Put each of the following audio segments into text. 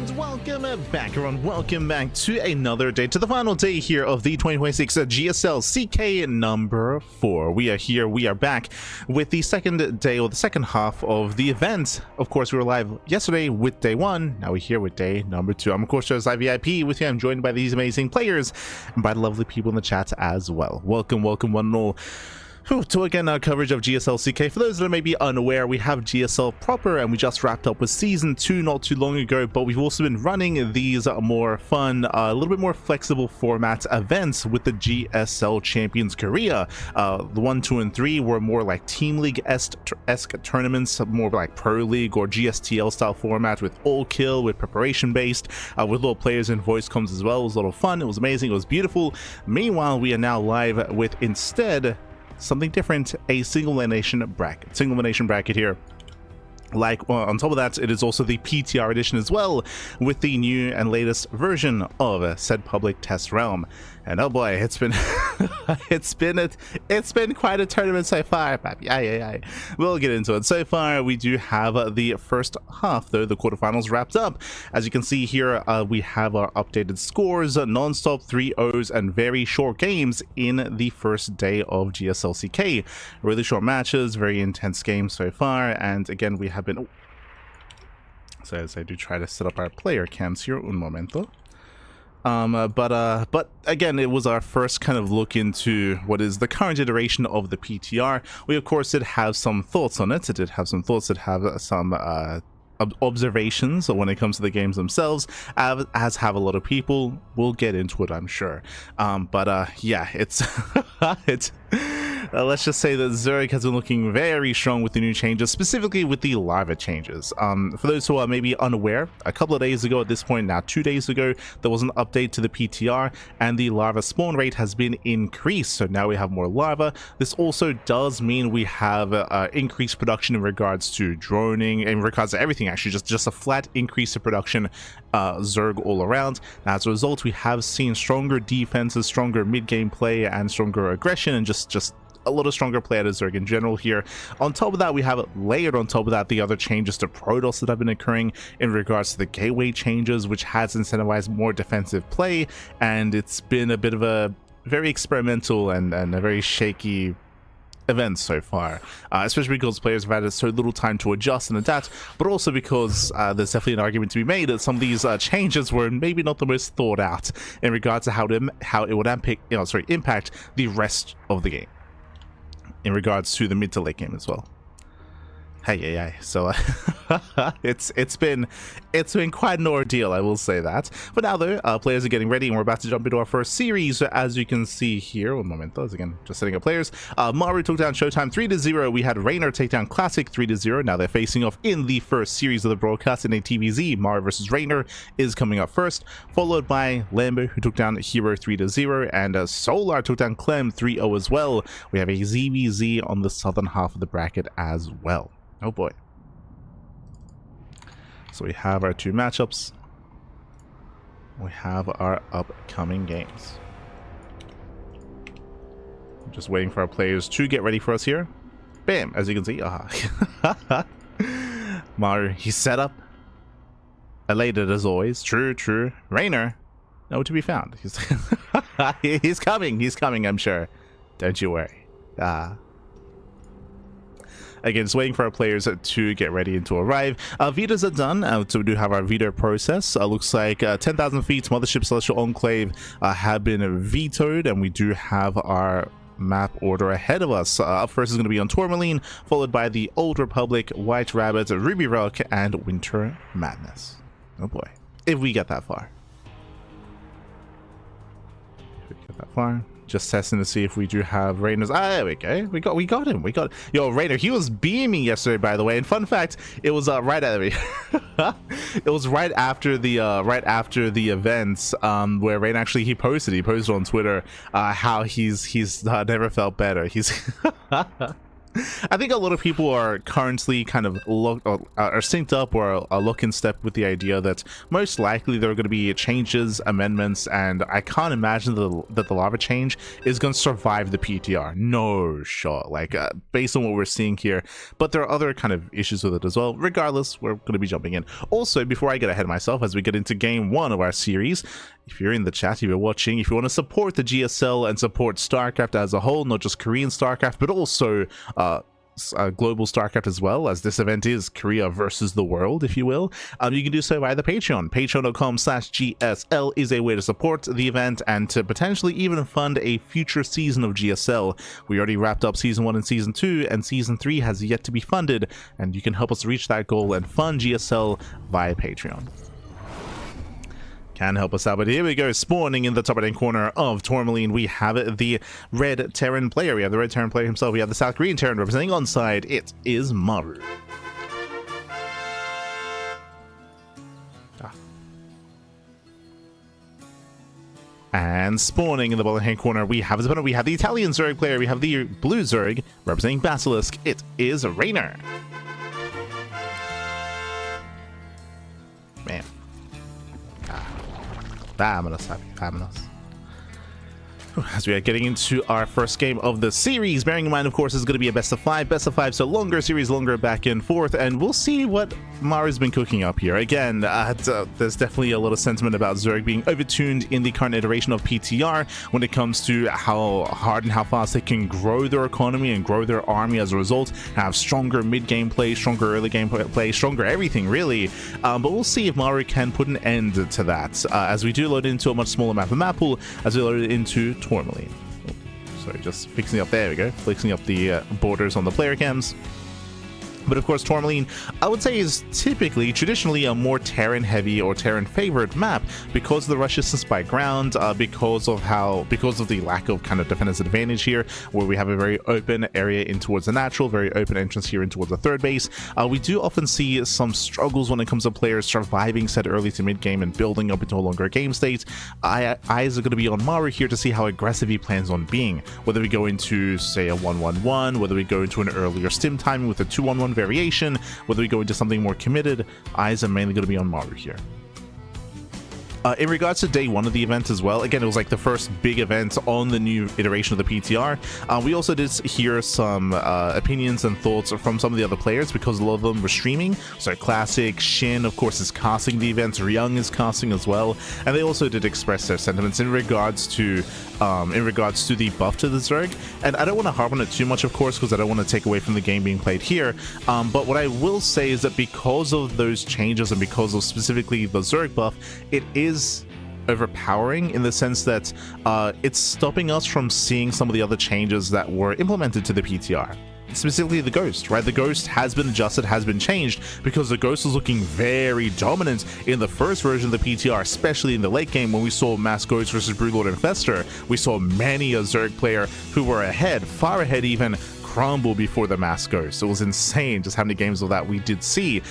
And welcome back, everyone. Welcome back to another day, to the final day here of the 2026 GSL CK number 4. We are here, we are back with the second day, or the second half of the event. Of course, we were live yesterday with day 1. Now we're here with day number 2. I'm, of course, just VIP with you. I'm joined by these amazing players and by the lovely people in the chat as well. Welcome, welcome, one and all. To again our coverage of GSL CK. For those that are maybe unaware, we have GSL proper and we just wrapped up with season 2 not too long ago, but we've also been running these more fun, a little bit more flexible format events with the GSL Champions Korea. The 1, 2, and 3 were more like Team League-esque tournaments, more like Pro League or GSTL style format with all kill, with preparation based, with little players and voice comms as well. It was a lot of fun, it was amazing, it was beautiful. Meanwhile, we are now live with instead something different, a single elimination bracket here. Like, on top of that, it is also the PTR edition as well, with the new and latest version of said public test realm. And oh boy, it's been it's been quite a tournament so far, papi. Aye. We'll get into it. So far, we do have the first half, though, the quarterfinals wrapped up. As you can see here, we have our updated scores, non-stop 3-0s, and very short games in the first day of GSL CK. Really short matches, very intense games so far, and again, we have been... So as I do try to set up our player cams here, un momento. But again, it was our first kind of look into what is the current iteration of the PTR. We of course did have some thoughts on it. It did have some thoughts. It have some observations when it comes to the games themselves, as have a lot of people. We'll get into it, I'm sure. Yeah, it's it's let's just say that Zurich has been looking very strong with the new changes, specifically with the lava changes. For those who are maybe unaware, a couple of days ago at this point, now 2 days ago, there was an update to the PTR and the lava spawn rate has been increased. So now we have more lava. This also does mean we have increased production in regards to droning, in regards to everything actually, just a flat increase of production, Zerg all around. Now, as a result, we have seen stronger defenses, stronger mid-game play, and stronger aggression, and just a lot of stronger play out of Zerg in general here. On top of that, we have layered on top of that the other changes to Protoss that have been occurring in regards to the gateway changes, which has incentivized more defensive play, and it's been a bit of a very experimental and a very shaky event so far, especially because players have had so little time to adjust and adapt, but also because there's definitely an argument to be made that some of these changes were maybe not the most thought out in regards to how it would impact the rest of the game, in regards to the mid to late game as well. Hey. So it's been quite an ordeal, I will say that. But now though, players are getting ready and we're about to jump into our first series. So as you can see here, one moment, again, just setting up players. Maru took down Showtime 3-0. We had Reynor take down Classic 3-0. Now they're facing off in the first series of the broadcast in a TvZ. Maru versus Reynor is coming up first, followed by Lambo, who took down Hero 3-0, and Solar took down Clem 3-0 as well. We have a ZVZ on the southern half of the bracket as well. Oh boy. So we have our 2 matchups. We have our upcoming games. I'm just waiting for our players to get ready for us here. Bam! As you can see. Maru, he's set up. Elated as always. True. Reynor, nowhere to be found. He's coming, I'm sure. Don't you worry. Again, just waiting for our players to get ready and to arrive. Vitas are done, so we do have our veto process. Looks like 10,000 feet, Mothership Celestial Enclave have been vetoed, and we do have our map order ahead of us. Up first is going to be on Tourmaline, followed by the Old Republic, White Rabbit, Ruby Rock, and Winter Madness. Oh boy, if we get that far. Just testing to see if we do have Reynor's. There we go. We got him. Yo, Reynor, he was beaming yesterday, by the way. And fun fact, it was right after the events where Reynor actually he posted on Twitter how he's never felt better. He's I think a lot of people are currently kind of are synced up or are lock in step with the idea that most likely there are going to be changes, amendments, and I can't imagine that the lava change is going to survive the PTR. No shot, like based on what we're seeing here. But there are other kind of issues with it as well. Regardless, we're going to be jumping in. Also, before I get ahead of myself, as we get into game 1 of our series, if you're in the chat, if you're watching, if you want to support the GSL and support StarCraft as a whole, not just Korean StarCraft, but also global StarCraft as well, as this event is Korea versus the world, if you will, you can do so via the Patreon. Patreon.com/GSL is a way to support the event and to potentially even fund a future season of GSL. We already wrapped up Season 1 and Season 2, and Season 3 has yet to be funded, and you can help us reach that goal and fund GSL via Patreon. Can help us out, but here we go. Spawning in the top right corner of Tourmaline, we have the red Terran player. We have the red Terran player himself. We have the South Korean Terran representing on side. It is Maru. And spawning in the bottom hand corner, we have the Italian Zerg player. We have the blue Zerg representing Basilisk. It is Reynor. Man. Vámonos, vámonos. As we are getting into our first game of the series, bearing in mind, of course, it's going to be a best of five, so longer series, longer back and forth, and we'll see what Maru's been cooking up here. Again, there's definitely a lot of sentiment about Zerg being overtuned in the current iteration of PTR when it comes to how hard and how fast they can grow their economy and grow their army as a result, have stronger mid-game play, stronger early game play, stronger everything, really. But we'll see if Maru can put an end to that, as we do load into a much smaller map of map pool, as we load it into Tourmaline. Oh, sorry, just fixing up, there we go, fixing up the borders on the player cams. But of course, Tourmaline, I would say, is traditionally a more Terran-heavy or Terran-favored map because of the rush distance by ground, because of the lack of kind of defensive advantage here, where we have a very open area in towards the natural, very open entrance here in towards the third base. We do often see some struggles when it comes to players surviving set early to mid-game and building up into a longer game state. Eyes are going to be on Maru here to see how aggressive he plans on being, whether we go into, say, a 1-1-1, whether we go into an earlier stim timing with a 2-1-1 variation, whether we go into something more committed. Eyes are mainly going to be on Maru here. In regards to day 1 of the event as well, again, it was like the first big event on the new iteration of the PTR. We also did hear some opinions and thoughts from some of the other players because a lot of them were streaming. So Classic, Shin, of course, is casting the event. Ryung is casting as well, and they also did express their sentiments in regards to the buff to the Zerg. And I don't want to harp on it too much, of course, because I don't want to take away from the game being played here. But what I will say is that because of those changes and because of specifically the Zerg buff, it is overpowering in the sense that it's stopping us from seeing some of the other changes that were implemented to the PTR. Specifically the Ghost, right? The Ghost has been adjusted, has been changed, because the Ghost was looking very dominant in the first version of the PTR, especially in the late game when we saw Mass Ghost versus Broodlord and Fester. We saw many a Zerg player who were ahead, far ahead even, crumble before the Mass Ghost. It was insane just how many games of that we did see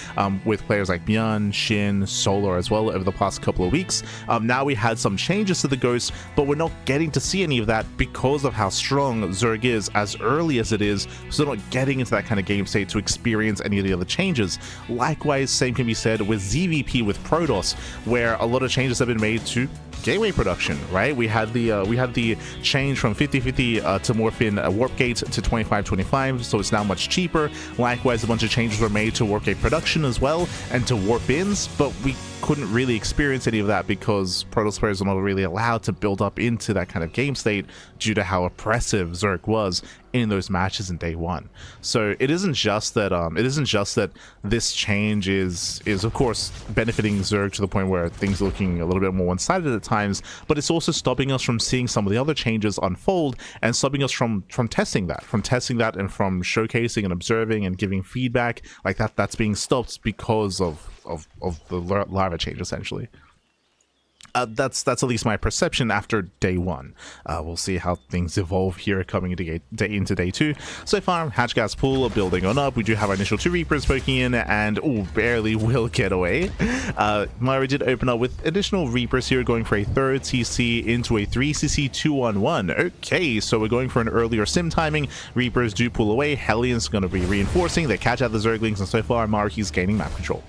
with players like Byun, Shin, Solar as well over the past couple of weeks. Now we had some changes to the Ghost, but we're not getting to see any of that because of how strong Zerg is as early as it is, so not getting into that kind of game state to experience any of the other changes. Likewise, same can be said with ZVP with Protoss, where a lot of changes have been made to gateway production, right? We had the change from 50-50 to morph in warp gate to 25-25, so it's now much cheaper. Likewise, a bunch of changes were made to warp gate production as well and to warp ins, but we couldn't really experience any of that because Protoss players are not really allowed to build up into that kind of game state due to how oppressive Zerg was in those matches in day 1. So it isn't just that this change is of course benefiting Zerg to the point where things are looking a little bit more one-sided at times, but it's also stopping us from seeing some of the other changes unfold and stopping us from testing that and from showcasing and observing and giving feedback like that. That's being stopped because of the larva change, essentially. That's at least my perception after day one. We'll see how things evolve here coming into day two. So far, Hatch Gas Pool building on up. We do have our initial 2 Reapers poking in, and barely will get away. Maru did open up with additional Reapers here, going for a 3rd CC into a 3cc 2-on-1. Okay, so we're going for an earlier sim timing. Reapers do pull away. Hellions going to be reinforcing. They catch out the Zerglings, and so far, Maru, he's gaining map control.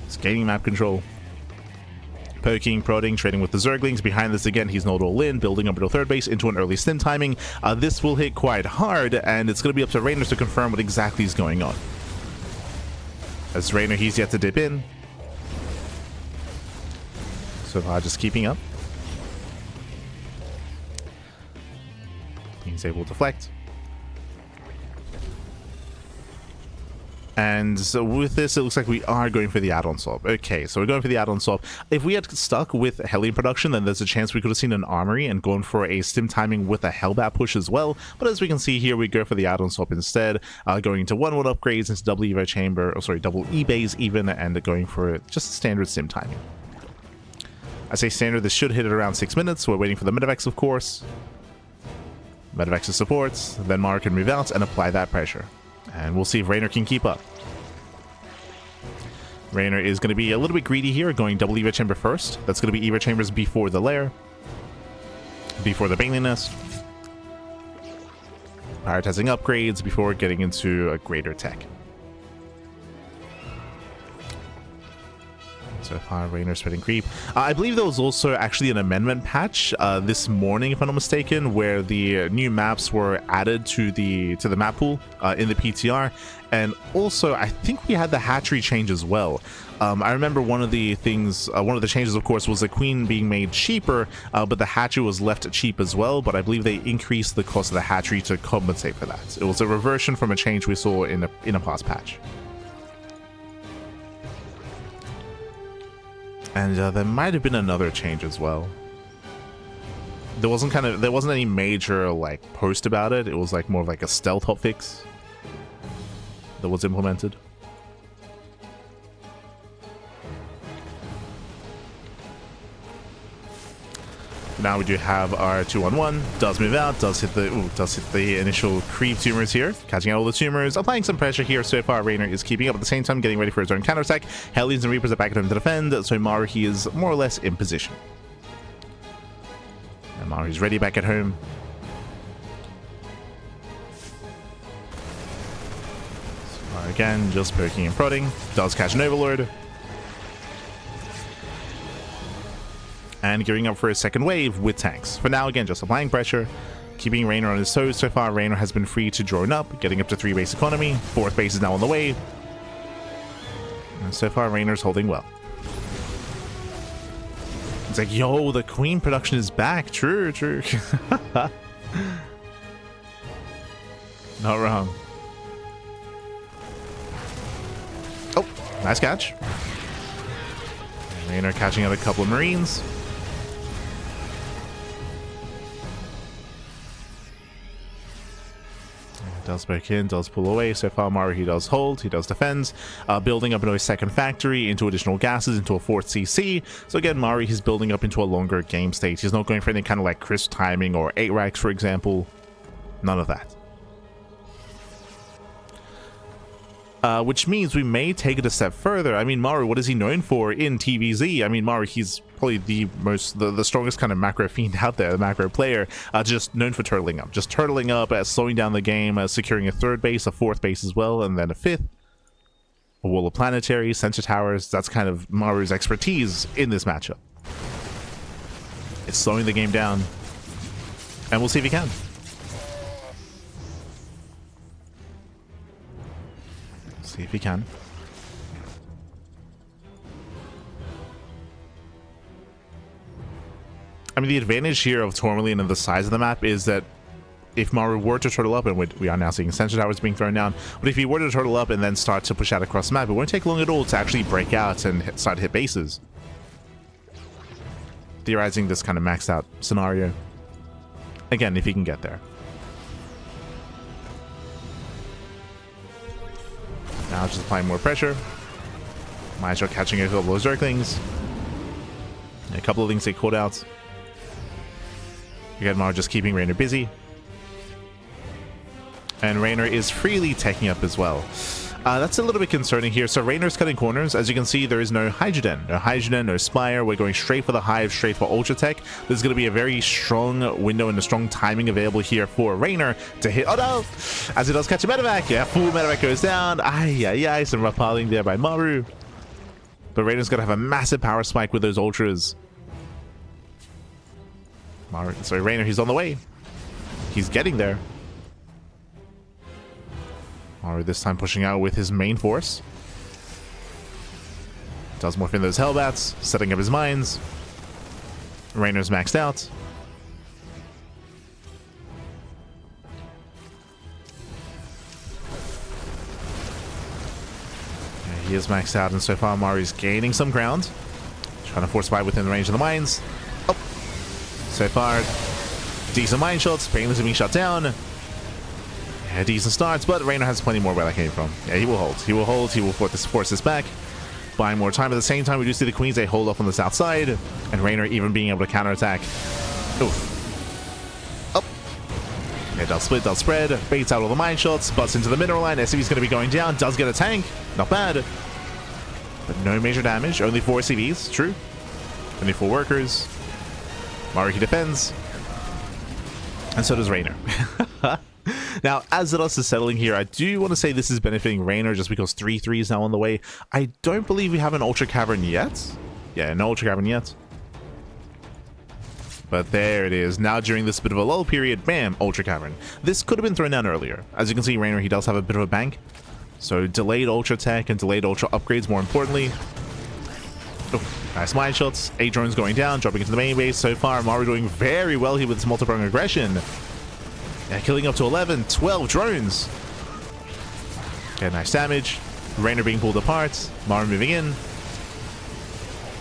He's gaining map control. Poking, prodding, trading with the Zerglings. Behind this again, he's not all in, building up into 3rd base into an early sim timing. This will hit quite hard, and it's going to be up to Reynor to confirm what exactly is going on. As Reynor, he's yet to dip in. So far, just keeping up. He's able to deflect. And so with this, it looks like we are going for the add-on swap. Okay, so we're going for the add-on swap. If we had stuck with Hellion production, then there's a chance we could have seen an armory and gone for a stim timing with a Hellbat push as well. But as we can see here, we go for the add-on swap instead, going into 1-1 upgrades into double Evo chamber, double E-bays even, and going for just standard sim timing. I say standard, this should hit at around 6 minutes. We're waiting for the Medivacs, of course. Medivacs supports, then Maru can move out and apply that pressure. And we'll see if Reynor can keep up. Reynor is going to be a little bit greedy here, going double Evo Chamber first. That's going to be Evo Chambers before the lair, before the Baneling Nest. Prioritizing upgrades before getting into a greater tech. So far, Reynor spreading creep. I believe there was also actually an amendment patch this morning, if I'm not mistaken, where the new maps were added to the map pool in the PTR, and also I think we had the hatchery change as well. I remember one of the things, one of the changes, of course, was the queen being made cheaper, but the hatchery was left cheap as well. But I believe they increased the cost of the hatchery to compensate for that. It was a reversion from a change we saw in a past patch. And there might have been another change as well. There wasn't any major like post about it. It was like more of like a stealth hotfix that was implemented. Now we do have our 2-on-1. Does move out. Does hit the initial creep tumors here, catching out all the tumors, applying some pressure here. So far, Reynor is keeping up at the same time, getting ready for his own counterattack. Hellions and Reapers are back at home to defend. So Maru, he is more or less in position. And Maru's ready back at home. So again, just poking and prodding. Does catch an Overlord. And gearing up for a second wave with tanks. For now, again, just applying pressure, keeping Reynor on his toes. So far, Reynor has been free to drone up, getting up to 3 base economy. 4th base is now on the way. And so far, Reynor's holding well. It's like, yo, the queen production is back. True, true. Not wrong. Oh, nice catch. Reynor catching out a couple of Marines. Does back in, does pull away. So far, Maru, he does hold, he does defend, building up into a second factory, into additional gases, into a 4th CC. So again, Maru, he's building up into a longer game state. He's not going for anything kind of like crisp timing or 8 racks, for example. None of that. Which means we may take it a step further. I mean, Maru, what is he known for in TvZ? I mean, Maru, he's probably the strongest kind of macro fiend out there, the macro player, just known for turtling up. Just turtling up, slowing down the game, securing a 3rd base, a 4th base as well, and then a 5th. A wall of planetary, sensor towers. That's kind of Maru's expertise in this matchup. It's slowing the game down, and we'll see if he can. See if he can. I mean, the advantage here of Tourmaline and the size of the map is that if Maru were to turtle up, and we are now seeing sensor towers being thrown down, but if he were to turtle up and then start to push out across the map, it won't take long at all to actually break out and start to hit bases. Theorizing this kind of maxed out scenario. Again, if he can get there. Now just applying more pressure. Maestro catching a couple of Zerglings. A couple of things they caught out. Again, Maru just keeping Reynor busy. And Reynor is freely taking up as well. That's a little bit concerning here. So Reynor's cutting corners. As you can see, there is no Hydrogen. No Hydrogen, no Spire. We're going straight for the Hive, straight for Ultra Tech. There's going to be a very strong window and a strong timing available here for Reynor to hit. Oh no! As he does catch a medevac. Yeah, full medevac goes down. Ay. Some rough piling there by Maru. But Reynor's going to have a massive power spike with those Ultras. Reynor, he's on the way. He's getting there. Maru this time pushing out with his main force. Does morph in those Hellbats, setting up his mines. Reynor's maxed out. Yeah, he is maxed out, and so far Maru's gaining some ground. Trying to force by within the range of the mines. Oh! So far, decent mine shots. Painless being shut down. Yeah, decent starts, but Reynor has plenty more where that came from. Yeah, he will hold. He will hold. He will force this back. Buying more time. At the same time, we do see the Queens. They hold off on the south side. And Reynor even being able to counterattack. Oof. Up. Yeah, does split, does spread. Baits out all the mine shots. Butts into the mineral line. SCV's going to be going down. Does get a tank. Not bad. But no major damage. Only 4 SCVs. True. Only 4 workers. Maru, he defends. And so does Reynor. Now, as the dust is settling here, I do want to say this is benefiting Reynor just because 3-3 is now on the way. I don't believe we have an Ultra Cavern yet. Yeah, no Ultra Cavern yet. But there it is. Now during this bit of a lull period, bam, Ultra Cavern. This could have been thrown down earlier. As you can see, Reynor, he does have a bit of a bank. So delayed Ultra Tech and delayed Ultra upgrades more importantly. Oh, nice mine shots. 8 drones going down, dropping into the main base. So far, Maru doing very well here with his multi-pronged aggression. Yeah, killing up to 11, 12 drones. Okay, nice damage. Reynor being pulled apart. Maru moving in.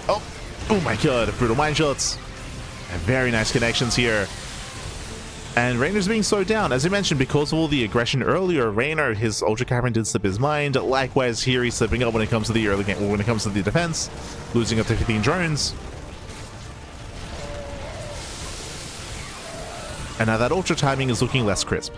Oh my god, brutal mine shots. And very nice connections here. And Reynor's being slowed down. As I mentioned, because of all the aggression earlier, Reynor, his Ultra Cavern did slip his mind. Likewise, here he's slipping up when it comes to the early game, when it comes to the defense. Losing up to 15 drones. And now that Ultra timing is looking less crisp.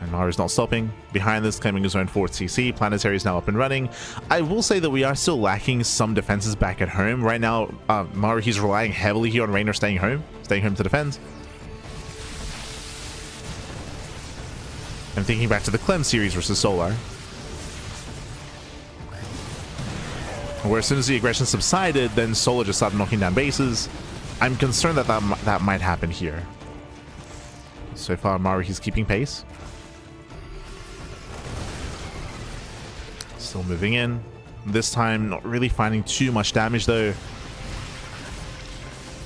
And Maru's not stopping. Behind this, claiming his own 4th CC. Planetary is now up and running. I will say that we are still lacking some defenses back at home. Right now, Maru, he's relying heavily here on Reynor staying home to defend. I'm thinking back to the Clem series versus Solar, where as soon as the aggression subsided, then Solar just started knocking down bases. I'm concerned that that might happen here. So far, Maru, he's keeping pace. Still moving in. This time, not really finding too much damage, though.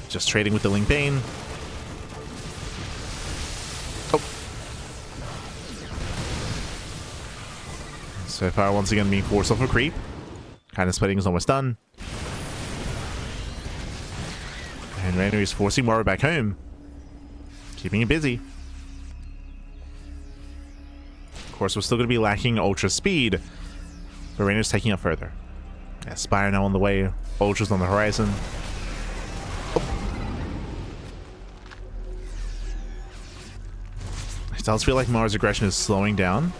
Just trading with the Link Bane. Oh. So far, once again, being forced off a creep. Kind of splitting is almost done. And Reynor is forcing Maru back home. Keeping him busy. Of course, we're still going to be lacking Ultra Speed. But Reynor's taking up further. Yeah, Spire now on the way. Ultra's on the horizon. Oh. It does feel like Maru's aggression is slowing down.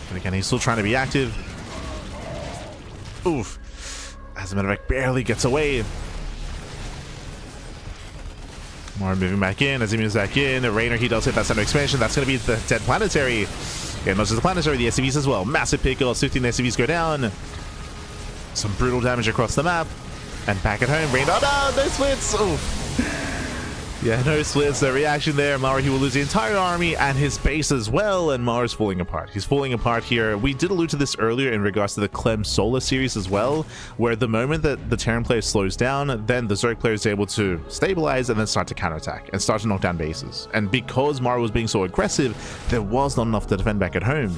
But again, he's still trying to be active. Oof. As a matter of fact, barely gets away. Maru moving back in. As he moves back in, Reynor, he does hit that center expansion. That's going to be the dead planetary. Yeah, not just the planetary, the SCVs as well. Massive pickle. 15 SCVs go down. Some brutal damage across the map. And back at home, Reynor. Oh no, no splits. Oof. Yeah, no splits. The reaction there. Maru, he will lose the entire army and his base as well. And Maru's falling apart. He's falling apart here. We did allude to this earlier in regards to the Clem Solar series as well, where the moment that the Terran player slows down, then the Zerg player is able to stabilize and then start to counterattack and start to knock down bases. And because Maru was being so aggressive, there was not enough to defend back at home.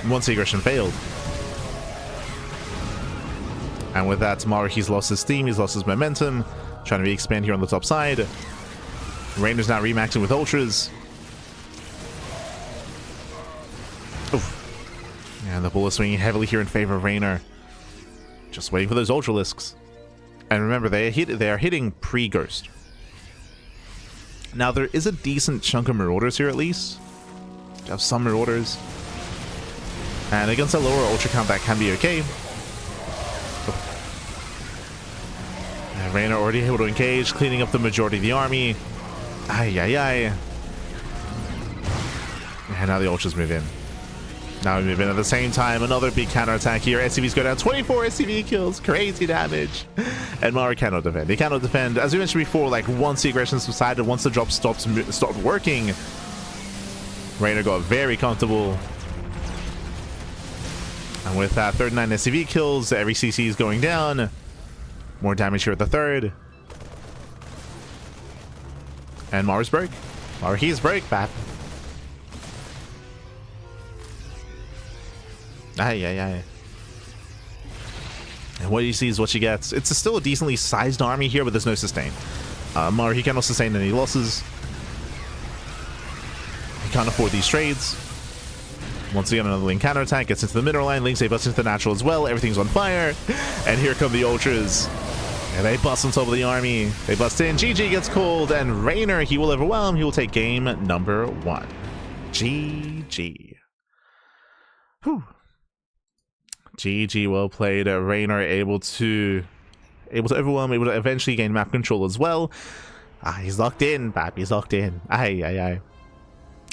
Once the aggression failed. And with that, Maru, he's lost his steam, he's lost his momentum. Trying to re-expand here on the top side. Reynor's now remaxing with Ultras. Oof. And the ball is swinging heavily here in favor of Reynor. Just waiting for those Ultralisks. And remember, they are hitting pre-Ghost. Now, there is a decent chunk of Marauders here, at least. You have some Marauders. And against a lower Ultra count, that can be okay. And Reynor already able to engage, cleaning up the majority of the army. Ay, ay, ay. And now the Ultras move in. Now we move in at the same time. Another big counterattack here. SCVs go down. 24 SCV kills. Crazy damage. And Maru cannot defend. He cannot defend. As we mentioned before, like once the aggression subsided, once the drop stopped working, Reynor got very comfortable. And with that 39 SCV kills, every CC is going down. More damage here at the third. And Maru's broke. Maru, he's broke, Bap. Ay, ay, ay. And what you see is what she gets. It's still a decently sized army here, but there's no sustain. Maru, he cannot sustain any losses. He can't afford these trades. Once again, another Link counterattack gets into the middle line. Link, they bust into the natural as well. Everything's on fire. And here come the Ultras. And they bust on top of the army. They bust in. GG gets called. And Reynor, he will overwhelm. He will take game number 1. GG. Whew. GG, well played. Reynor able to overwhelm, able to eventually gain map control as well. He's locked in, Bap. He's locked in. Ay, ay, ay.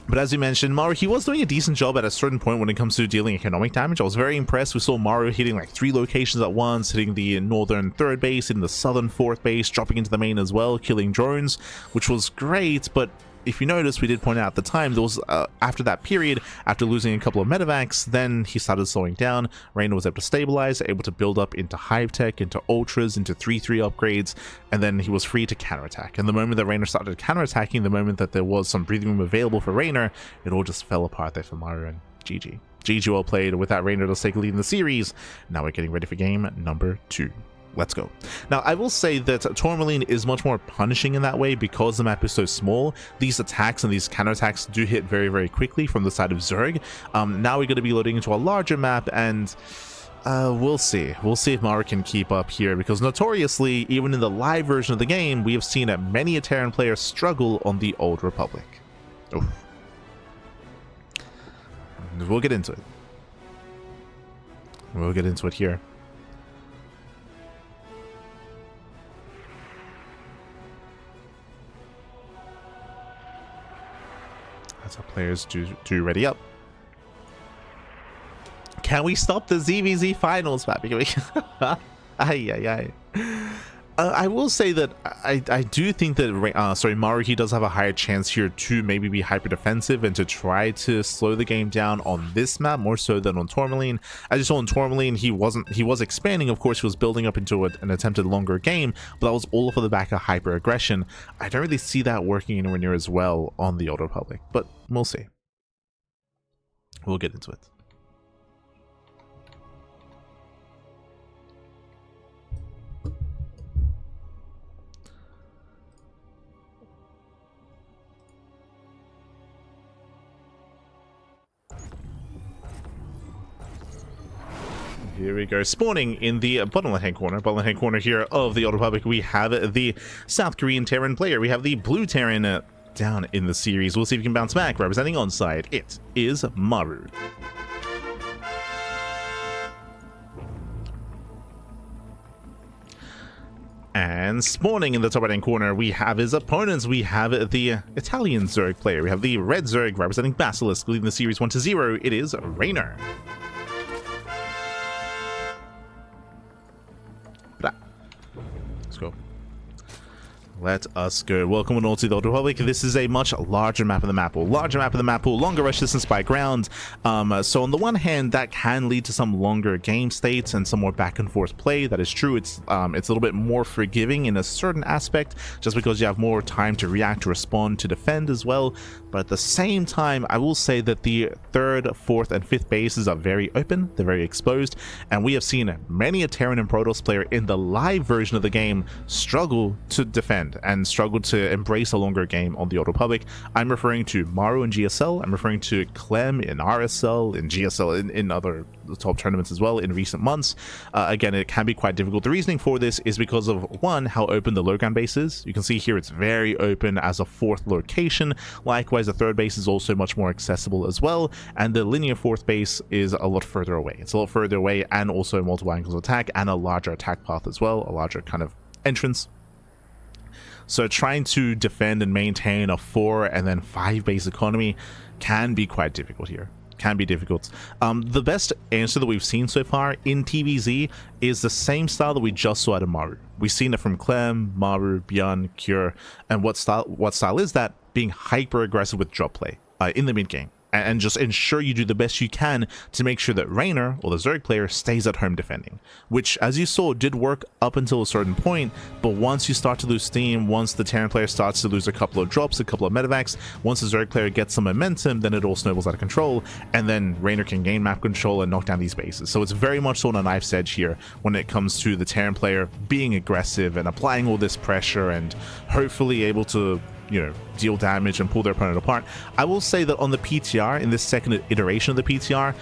But as you mentioned, Maru, he was doing a decent job at a certain point when it comes to dealing economic damage. I was very impressed. We saw Maru hitting like 3 locations at once, hitting the northern 3rd base, hitting the southern 4th base, dropping into the main as well, killing drones, which was great. But if you notice, we did point out at the time, there was after that period, after losing a couple of medevacs, then he started slowing down. Reynor was able to stabilize, able to build up into Hive Tech, into Ultras, into 3-3 upgrades, and then he was free to counterattack. And the moment that Reynor started counterattacking, the moment that there was some breathing room available for Reynor, it all just fell apart there for Maru, and GG. GG, well played. With that, Reynor does take a lead in the series. Now we're getting ready for game number 2. Let's go. Now, I will say that Tourmaline is much more punishing in that way because the map is so small. These attacks and these counterattacks do hit very, very quickly from the side of Zerg. Now we're going to be loading into a larger map, and we'll see. We'll see if Maru can keep up here, because notoriously, even in the live version of the game, we have seen many a Terran player struggle on the Old Republic. Oof. We'll get into it. We'll get into it here. That's how players do ready up. Can we stop the ZVZ finals, Pappy? Ay, ay, ay. I will say that I do think that Maru, he does have a higher chance here to maybe be hyper defensive and to try to slow the game down on this map more so than on Tourmaline. As you saw on Tourmaline, he was expanding. Of course, he was building up into an attempted longer game, but that was all off of the back of hyper aggression. I don't really see that working anywhere near as well on the Old Republic, but we'll see. We'll get into it. Here we go, spawning in the bottom left-hand corner here of the Old Republic. We have the South Korean Terran player. We have the blue Terran down in the series. We'll see if he can bounce back. Representing onside, it is Maru. And spawning in the top right-hand corner, we have his opponents. We have the Italian Zerg player. We have the red Zerg representing Basilisk, leading the series 1-0. It is Reynor. Let's go. Let us go. Welcome on all to the Old Republic. This is a much larger map of the map pool. Longer rush distance by ground. So on the one hand, that can lead to some longer game states and some more back and forth play. That is true. It's a little bit more forgiving in a certain aspect, just because you have more time to react, to respond, to defend as well. But at the same time, I will say that the 3rd, 4th, and 5th bases are very open, they're very exposed, and we have seen many a Terran and Protoss player in the live version of the game struggle to defend and struggle to embrace a longer game on the Old Republic. I'm referring to Maru in GSL, I'm referring to Clem in RSL, in GSL, in other top tournaments as well in recent months. Again, it can be quite difficult. The reasoning for this is because of, one, how open the low ground base is. You can see here it's very open as a 4th location. Likewise, the 3rd base is also much more accessible as well, and the linear 4th base is a lot further away. It's a lot further away, and also multiple angles of attack and a larger attack path as well, a larger kind of entrance. So trying to defend and maintain a 4 and then 5 base economy can be quite difficult here. Can be difficult. The best answer that we've seen so far in TvZ is the same style that we just saw out of Maru. We've seen it from Clem, Maru, Bjorn, Cure, and what style is that? Being hyper aggressive with drop play in the mid game, and just ensure you do the best you can to make sure that Reynor, or the Zerg player, stays at home defending, which, as you saw, did work up until a certain point. But once you start to lose steam, once the Terran player starts to lose a couple of drops, a couple of medevacs, once the Zerg player gets some momentum, then it all snowballs out of control, and then Reynor can gain map control and knock down these bases. So it's very much so on a knife's edge here when it comes to the Terran player being aggressive and applying all this pressure and hopefully able to, you know, deal damage and pull their opponent apart. I will say that on the PTR, in this second iteration of the PTR,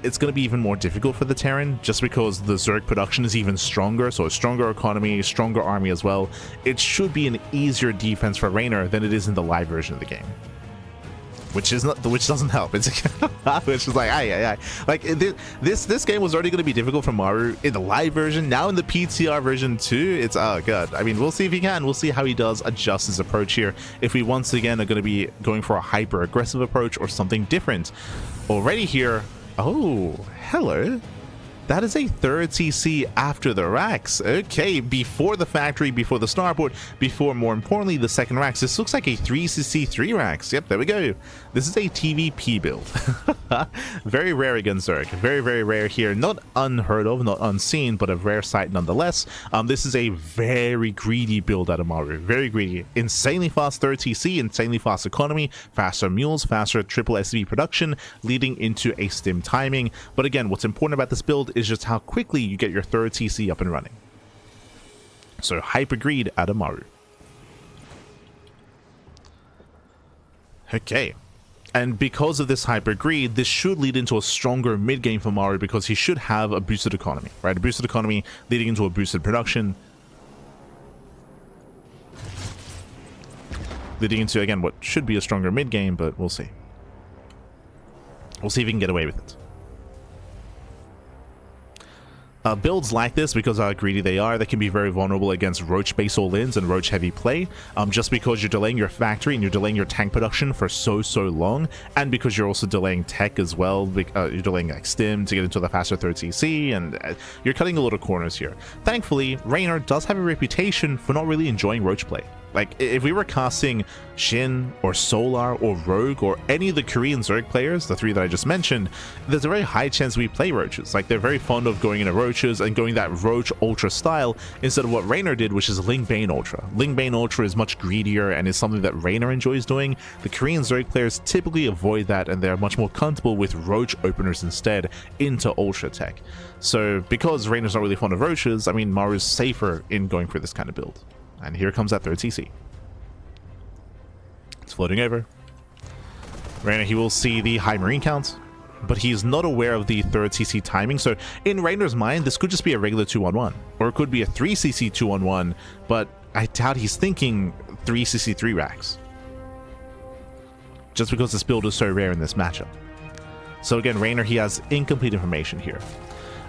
it's going to be even more difficult for the Terran, just because the Zerg production is even stronger, so a stronger economy, stronger army as well. It should be an easier defense for Reynor than it is in the live version of the game, which doesn't help. It's which is like like this game was already going to be difficult for Maru in the live version. Now in the PTR version 2, it's, oh god. I mean, we'll see if he can. We'll see how he does adjust his approach here, if we once again are going to be going for a hyper aggressive approach or something different. Already here, oh hello, that is a 3rd CC after the racks. Okay, before the factory, before the starport, before, more importantly, the 2nd racks. This looks like a 3 CC 3 racks. Yep, there we go. This is a TVP build. Very rare against Zerg. Very, very rare here. Not unheard of, not unseen, but a rare sight nonetheless. This is a very greedy build out of Maru. Very greedy. Insanely fast 3rd CC, insanely fast economy, faster mules, faster triple SCV production, leading into a stim timing. But again, what's important about this build is just how quickly you get your 3rd CC up and running. So hyper greed out of Maru. Okay, and because of this hyper greed, this should lead into a stronger mid game for Maru, because he should have a boosted economy, right? A boosted economy leading into a boosted production, leading into, again, what should be a stronger mid game, but we'll see. We'll see if he can get away with it. Builds like this, because how greedy they are, they can be very vulnerable against roach base all-ins and roach heavy play, just because you're delaying your factory and you're delaying your tank production for so long, and because you're also delaying tech as well. You're delaying like stim to get into the faster 3rd CC, and you're cutting a lot of corners here. Thankfully, Reynor does have a reputation for not really enjoying roach play. Like, if we were casting Shin or Solar or Rogue or any of the Korean Zerg players, the 3 that I just mentioned, there's a very high chance we play roaches. Like, they're very fond of going into roaches and going that roach ultra style instead of what Reynor did, which is Ling Bane ultra. Ling Bane ultra is much greedier and is something that Reynor enjoys doing. The Korean Zerg players typically avoid that, and they're much more comfortable with roach openers instead into ultra tech. So because Reynor's not really fond of roaches, I mean, Maru's safer in going for this kind of build. And here comes that 3rd CC. It's floating over. Reynor, he will see the high marine count, but he's not aware of the 3rd CC timing. So in Reynor's mind, this could just be a regular 2-on-1, or it could be a 3 CC 2-on-1, but I doubt he's thinking 3 CC 3 racks, just because this build is so rare in this matchup. So again, Reynor, he has incomplete information here.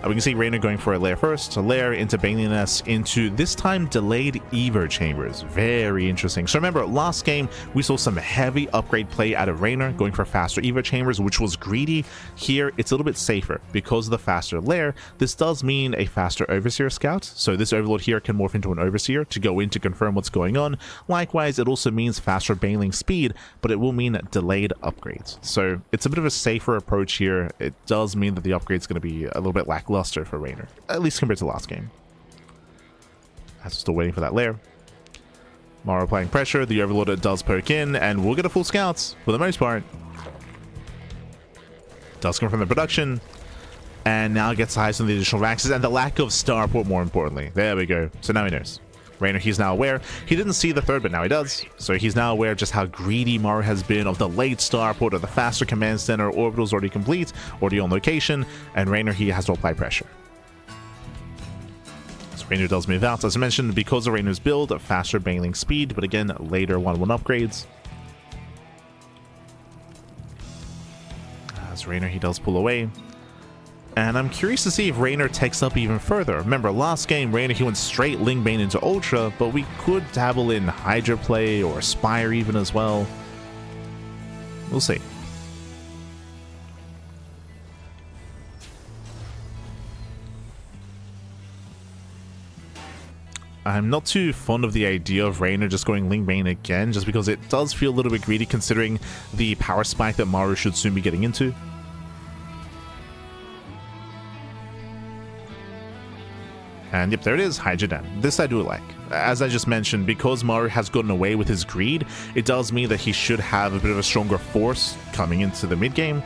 We can see Reynor going for a lair first, a lair into Baneliness, into this time delayed Evo chambers. Very interesting. So remember, last game we saw some heavy upgrade play out of Reynor, going for faster Evo chambers, which was greedy. Here it's a little bit safer because of the faster lair. This does mean a faster Overseer scout, so this Overlord here can morph into an Overseer to go in to confirm what's going on. Likewise, it also means faster Baneling speed, but it will mean delayed upgrades. So it's a bit of a safer approach here. It does mean that the upgrade's going to be a little bit lackluster for Reynor, at least compared to last game. I'm still waiting for that lair. Maru applying pressure. The Overlord does poke in, and we'll get a full scout for the most part. Does come from the production, and now gets eyes on the additional Raxes and the lack of starport, more importantly. There we go. So now he knows. Reynor, he's now aware. He didn't see the third, but now he does. So he's now aware of just how greedy Maru has been of the late starport or the faster command center. Orbital's already complete, already on location, and Reynor, he has to apply pressure. So Reynor does move out. As I mentioned, because of Reynor's build, a faster baneling speed, but again, later 1-1 upgrades. As Reynor, he does pull away. And I'm curious to see if Reynor takes up even further. Remember, last game, Reynor, he went straight Ling Bane into Ultra, but we could dabble in Hydra play or Spire even as well. We'll see. I'm not too fond of the idea of Reynor just going Ling Bane again, just because it does feel a little bit greedy considering the power spike that Maru should soon be getting into. And yep, there it is, Hydra Den. This I do like. As I just mentioned, because Maru has gotten away with his greed, it does mean that he should have a bit of a stronger force coming into the mid game.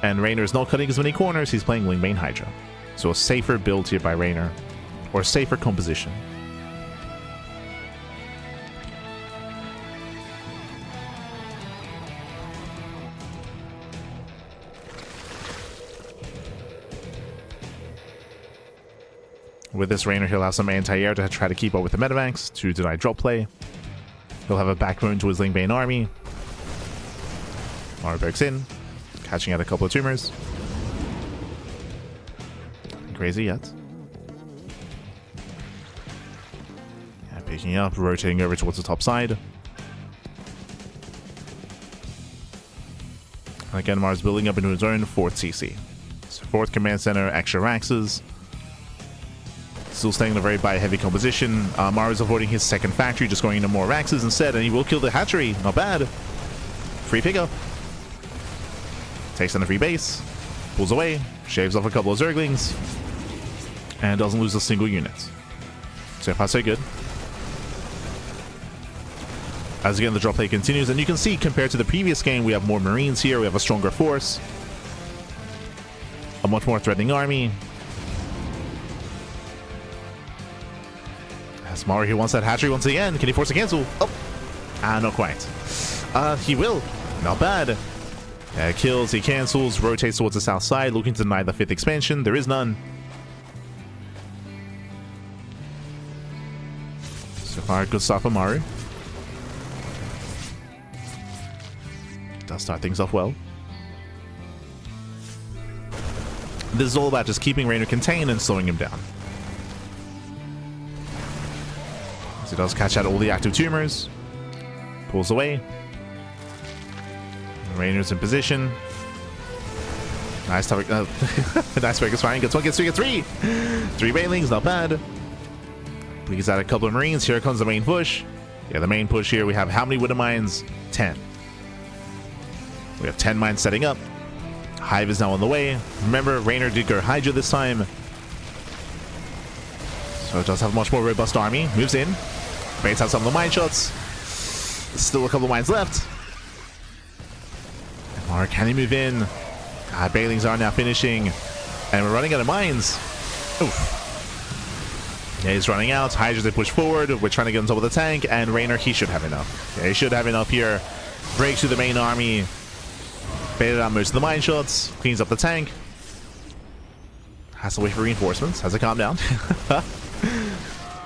And Reynor is not cutting as many corners, he's playing Ling Bane Hydra. So a safer build here by Reynor, or a safer composition. With this Reynor, he'll have some anti-air to try to keep up with the Medivacs to deny drop play. He'll have a backbone to his Ling Bane army. Maru pokes in, catching out a couple of tumors. Crazy yet. Yeah, picking up, rotating over towards the top side. And again, Maru's building up into his own 4th CC. So 4th command center, extra Raxes. Still staying in a very buy-heavy composition. Maru's avoiding his 2nd factory, just going into more Raxes instead, and he will kill the hatchery. Not bad. Free pickup. Takes on a free base. Pulls away. Shaves off a couple of Zerglings. And doesn't lose a single unit. So far, so good. As again, the drop play continues, and you can see, compared to the previous game, we have more Marines here, we have a stronger force. A much more threatening army. Maru, he wants that hatchery once again. Can he force a cancel? Oh, not quite. He will. Not bad. Kills, he cancels, rotates towards the south side, looking to deny the 5th expansion. There is none. So far, good stuff for Maru. Does start things off well. This is all about just keeping Reynor contained and slowing him down. He does catch out all the active tumors. Pulls away. Reynor's in position. Nice topic. Nice focus firing. Gets 1, gets 2, gets 3. 3 banelings, not bad. Bleeds out a couple of Marines. Here comes the main push. Yeah, the main push here. We have how many Widow Mines? 10. We have 10 mines setting up. Hive is now on the way. Remember, Reynor did go Hydra this time. So it does have a much more robust army. Moves in. Baits out some of the mine shots. Still a couple of mines left. And Maru, can he move in? God, Banelings are now finishing. And we're running out of mines. Oof. Yeah, he's running out. Hydras, they push forward. We're trying to get on top of the tank. And Reynor, he should have enough. Yeah, he should have enough here. Breaks through the main army. Baited out most of the mine shots. Cleans up the tank. Has to wait for reinforcements. Has to calm down.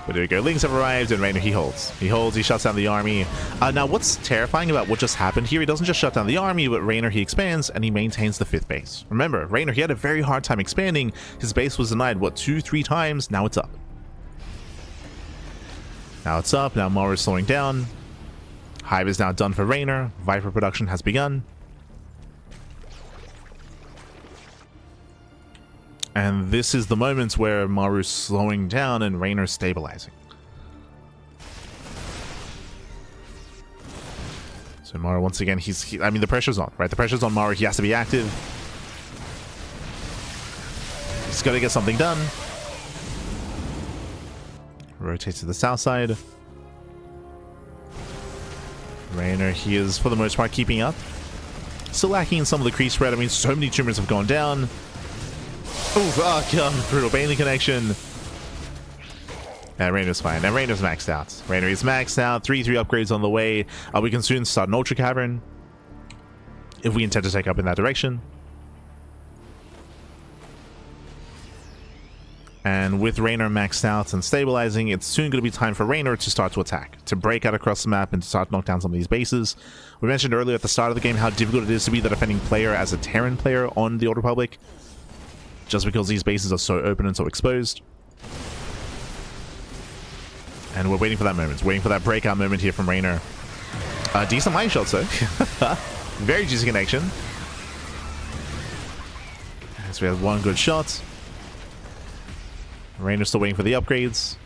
But there we go. Lings have arrived, and Reynor, he holds. He holds, he shuts down the army. Now, what's terrifying about what just happened here, he doesn't just shut down the army, but Reynor, he expands, and he maintains the 5th base. Remember, Reynor, he had a very hard time expanding. His base was denied, what, 2-3 times? Now it's up. Now it's up. Now Maru is slowing down. Hive is now done for Reynor. Viper production has begun. And this is the moment where Maru's slowing down and Reynor's stabilizing. So Maru, once again, I mean, the pressure's on, right? The pressure's on Maru. He has to be active. He's got to get something done. Rotate to the south side. Reynor, he is for the most part keeping up. Still lacking in some of the creep spread. I mean, so many tumors have gone down. Oof, oh god, brutal Bailey connection. Reynor's fine. And Reynor's maxed out. Reynor is maxed out. 3-3 upgrades on the way. We can soon start an Ultra Cavern if we intend to take up in that direction. And with Reynor maxed out and stabilizing, it's soon going to be time for Reynor to start to attack, to break out across the map and to start to knock down some of these bases. We mentioned earlier at the start of the game how difficult it is to be the defending player as a Terran player on the Old Republic, just because these bases are so open and so exposed. And we're waiting for that moment, waiting for that breakout moment here from Reynor. Decent mine shots though. Very juicy connection. So we have one good shot. Reynor's still waiting for the upgrades.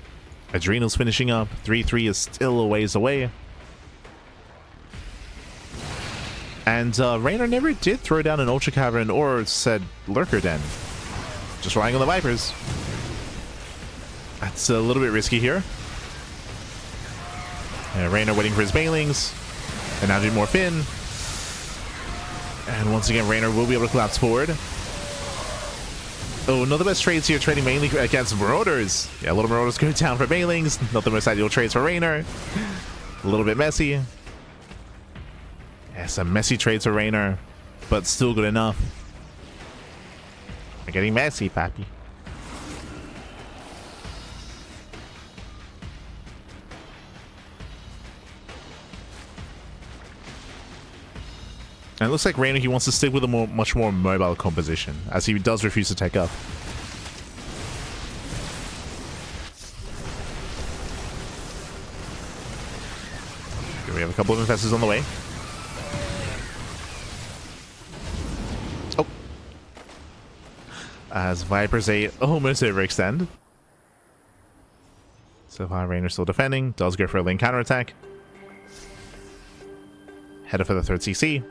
Adrenal's finishing up. 3-3 is still a ways away. And Reynor never did throw down an Ultra Cavern or said Lurker Den. Just relying on the Vipers. That's a little bit risky here. Reynor waiting for his Banelings. And now doing more Finn. And once again, Reynor will be able to collapse forward. Oh, not the best trades here, trading mainly against Marauders. Yeah, a little Marauders go down for Banelings. Not the most ideal trades for Reynor. A little bit messy. Yeah, some messy trades for Reynor, but still good enough. We're getting messy, pappy. And it looks like Reynor, he wants to stick with a much more mobile composition, as he does refuse to take up. Here we have a couple of infestors on the way. Oh. As Vipers, they almost overextend. So far, Reynor still defending. Does go for a lane counterattack. Headed for the third CC.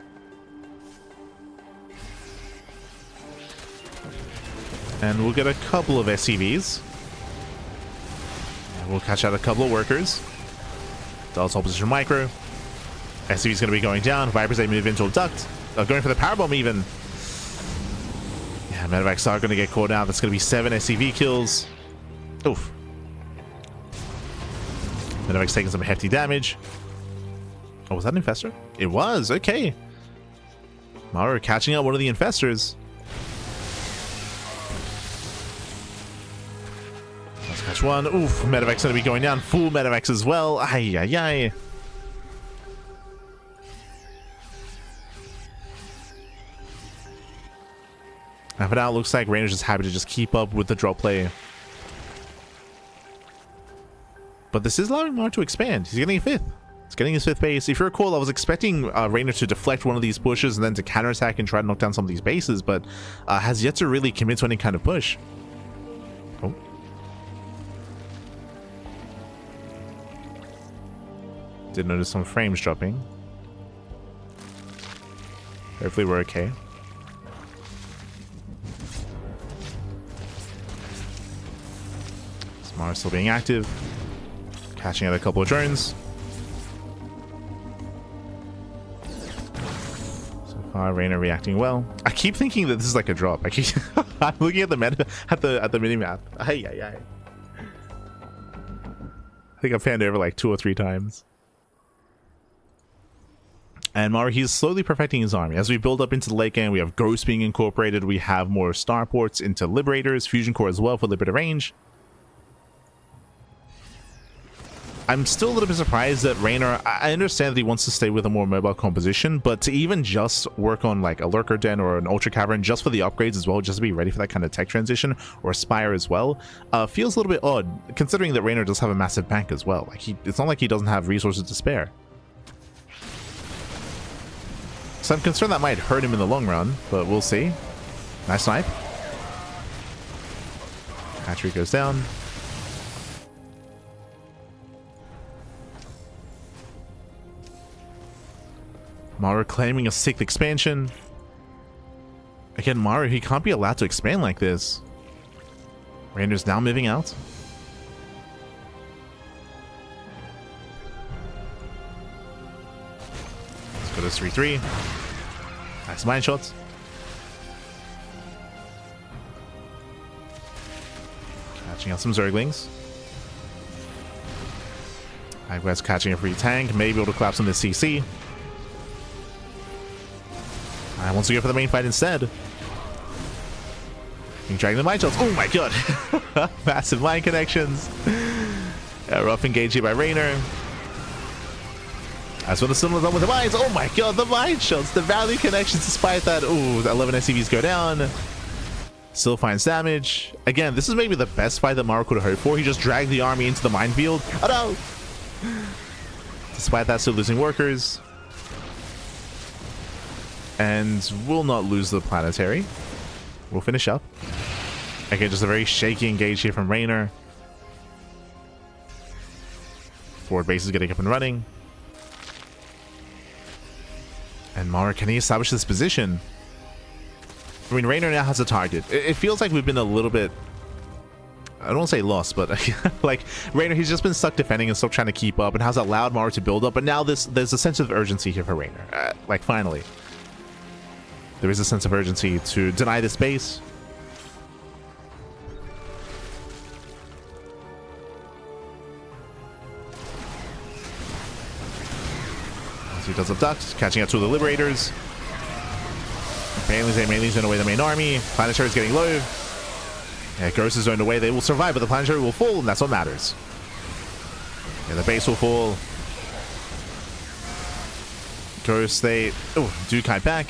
And we'll get a couple of SCVs. And we'll catch out a couple of workers. Does hold position micro. SCV's going to be going down. Vipers, they move into a duct. Going for the powerbomb even. Yeah, medevacs are going to get caught out. That's going to be 7 SCV kills. Oof. Medevac's taking some hefty damage. Oh, was that an infestor? It was. Okay. Maru catching out one of the infestors. Catch one. Oof, medevac's going to be going down. Full medevacs as well. Ay, ay, ay. And for now, it looks like Reynor's just happy to just keep up with the drop play. But this is allowing Maru to expand. He's getting a 5th. He's getting his 5th base. If you recall, I was expecting Reynor to deflect one of these pushes and then to counterattack and try to knock down some of these bases, but has yet to really commit to any kind of push. Oh. Did notice some frames dropping. Hopefully we're okay. Maru's still being active. Catching out a couple of drones. So far, Reynor reacting well. I keep thinking that this is like a drop. I'm looking at the minimap. Ay, ay, ay. I think I've panned over like 2 or 3 times. And Maru, he's slowly perfecting his army. As we build up into the late game, we have Ghosts being incorporated. We have more starports into Liberators, Fusion Core as well for Liberator range. I'm still a little bit surprised that Reynor, I understand that he wants to stay with a more mobile composition, but to even just work on like a Lurker Den or an Ultra Cavern just for the upgrades as well, just to be ready for that kind of tech transition, or Spire as well, feels a little bit odd, considering that Reynor does have a massive bank as well. Like it's not like he doesn't have resources to spare. So I'm concerned that might hurt him in the long run, but we'll see. Nice snipe. Hatchery goes down. Maru claiming a 6th expansion. Again, Maru, he can't be allowed to expand like this. Reynor's now moving out. this 3-3. Nice mine shots. Catching out some Zerglings. Hagwest catching a free tank. Maybe able to collapse on this CC. I want to go for the main fight instead. Dragging the mine shots. Oh my god. Massive mine connections. Rough engage here by Reynor. That's when the similar done with the mines. Oh my god, the mine shots. The value connections despite that. Oh, 11 SCVs go down. Still finds damage. Again, this is maybe the best fight that Maru could have hoped for. He just dragged the army into the minefield. Oh no! Despite that, still losing workers. And will not lose the planetary. We'll finish up. Okay, just a very shaky engage here from Reynor. Forward base is getting up and running. And Maru, can he establish this position? I mean, Reynor now has a target. It feels like we've been a little bit... I don't want to say lost, but like Reynor, he's just been stuck defending and still trying to keep up and has allowed Maru to build up. But now there's a sense of urgency here for Reynor. Like, finally. There is a sense of urgency to deny this base. As he does abduct, catching out two of the Liberators. Mainly's in away the main army. Planetary is getting low. Yeah, Ghost is zoned away. They will survive, but the planetary will fall, and that's what matters. Yeah, the base will fall. Ghost, they do kite back.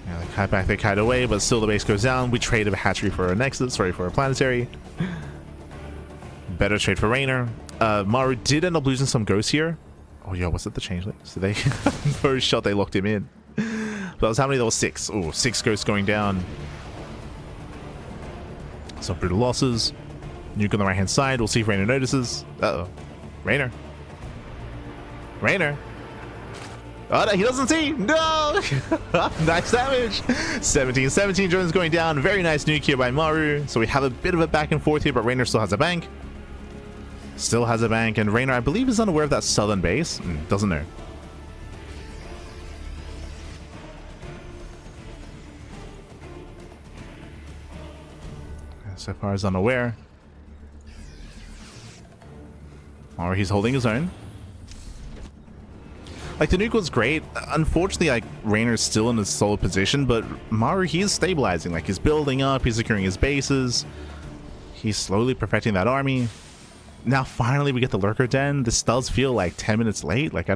Yeah, they kite back, they kite away, but still the base goes down. We trade a hatchery for a Nexus, sorry, for a planetary. Better trade for Reynor. Maru did end up losing some ghosts here. Oh, yeah, was it the changelings? Did they first shot they locked him in? But that was how many? There was 6. Oh, 6 ghosts going down. Some brutal losses. Nuke on the right hand side. We'll see if Reynor notices. Uh-oh. Reynor. Reynor. Oh, no, he doesn't see. No! Nice damage. 17-17. Drones going down. Very nice nuke here by Maru. So we have a bit of a back and forth here, but Reynor still has a bank. Still has a bank. And Reynor, I believe, is unaware of that southern base. Doesn't know. So far as unaware. Or he's holding his own. Like, the nuke was great. Unfortunately, like, Reynor's still in a solid position, but Maru, he is stabilizing. Like, he's building up, he's securing his bases. He's slowly perfecting that army. Now, finally, we get the Lurker Den. This does feel like 10 minutes late. Like,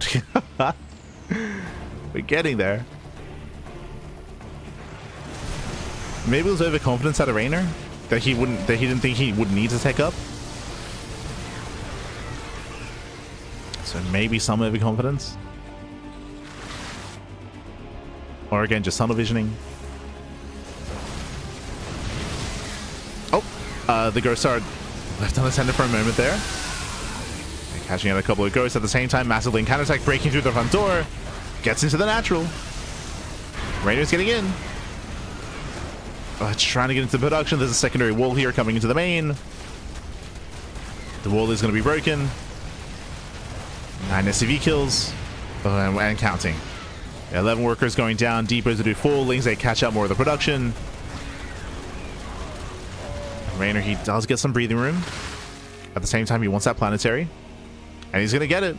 we're getting there. Maybe it was overconfidence out of Reynor. That he didn't think he would need to take up. So maybe some overconfidence. Or again, just tunnel visioning. Oh, the ghosts are left unattended for a moment there. And catching out a couple of ghosts at the same time. Massive link counterattack breaking through the front door. Gets into the natural. Reynor's getting in. Trying to get into production. There's a secondary wall here coming into the main. The wall is going to be broken. 9 SCV kills. And counting. 11 workers going down. Depots to do 4. Lings, they catch out more of the production. Reynor, he does get some breathing room. At the same time, he wants that planetary. And he's going to get it.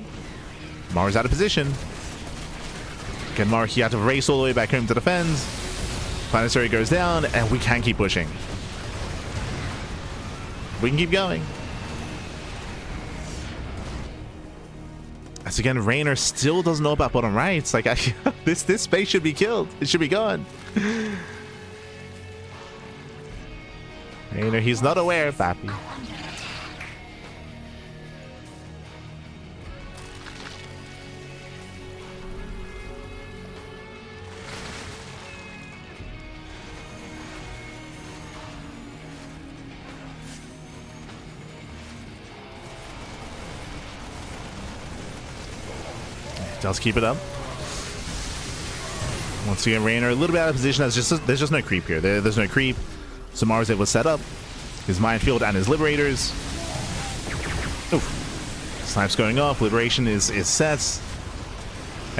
Maru's out of position. Again, Maru, he had to race all the way back home to defend. Planetary goes down, and we can keep pushing. We can keep going. As again, Reynor still doesn't know about bottom rights. Like, this space should be killed. It should be gone. Reynor, he's not aware of that. Does keep it up. Once again, Reynor a little bit out of position. There's just no creep here. There's no creep. So Maru's able to set up his minefield and his liberators. Oof. Snipes going off. Liberation is set.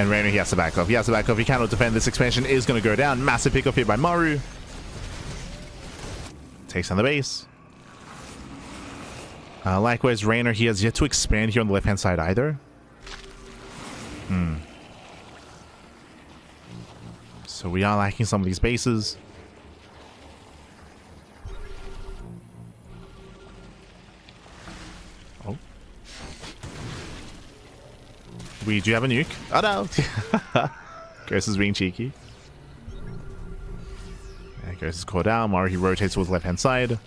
And Reynor, he has to back off. He has to back off. He cannot defend. This expansion is going to go down. Massive pickup here by Maru. Takes on the base. Likewise, Reynor, he has yet to expand here on the left-hand side either. So we are lacking some of these bases. Oh. We do have a nuke. Oh no! Ghost is being cheeky. Yeah, Ghost is caught down. Maru, he rotates towards the left-hand side.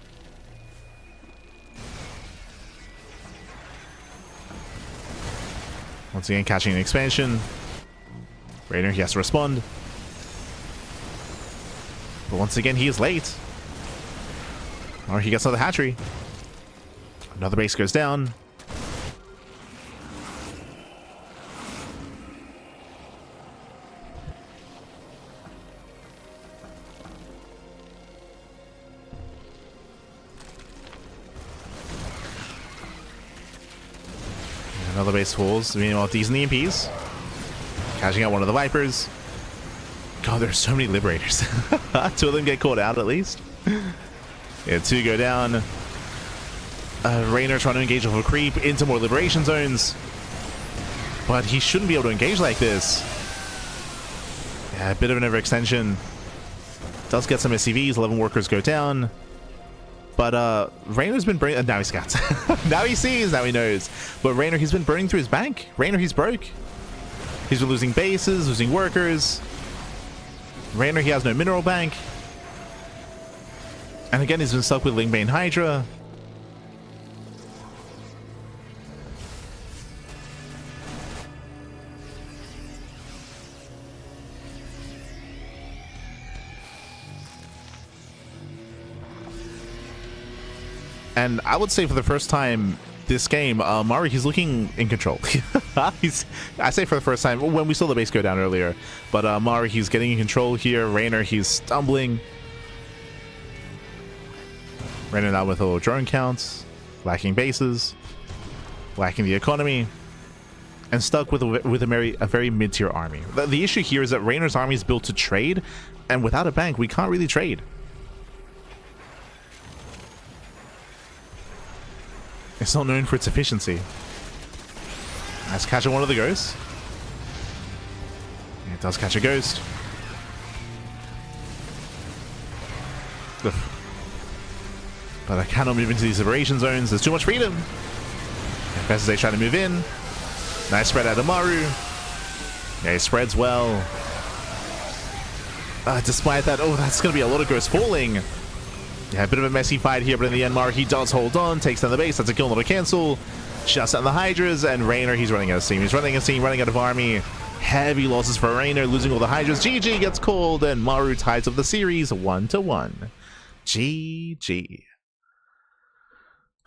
Once again, catching an expansion. Reynor, he has to respond. But once again, he is late. Or he gets another hatchery. Another base goes down. Another base falls. Meanwhile, these EMPs. Catching out one of the Vipers. God, there's so many Liberators. Two of them get caught out at least. Yeah, two go down. Reynor trying to engage off a creep into more Liberation zones. But he shouldn't be able to engage like this. Yeah, a bit of an overextension. Does get some SCVs. 11 workers go down. But Reynor's been burning. Now he scouts. Now he sees. Now he knows. But Reynor, he's been burning through his bank. Reynor, he's broke. He's been losing bases, losing workers. Reynor, he has no mineral bank. And again, he's been stuck with Lingbane Hydra. And I would say for the first time this game, Maru, he's looking in control. I say for the first time, when we saw the base go down earlier. But Maru, he's getting in control here. Reynor, he's stumbling. Reynor now with a little drone counts. Lacking bases. Lacking the economy. And stuck with a very mid-tier army. The issue here is that Reynor's army is built to trade. And without a bank, we can't really trade. It's not known for its efficiency. Let's catch one of the ghosts. It does catch a ghost. Ugh. But I cannot move into these liberation zones. There's too much freedom. As best as they try to move in. Nice spread out of Maru. Yeah, he spreads well. Despite that, oh, that's going to be a lot of ghosts falling. Yeah, a bit of a messy fight here, but in the end, Maru, he does hold on, takes down the base, that's a kill, not a cancel. Shuts down the Hydras, and Reynor, he's running out of steam. He's running out of steam, running out of army. Heavy losses for Reynor, losing all the Hydras. GG gets called, and Maru ties up the series 1-1. GG.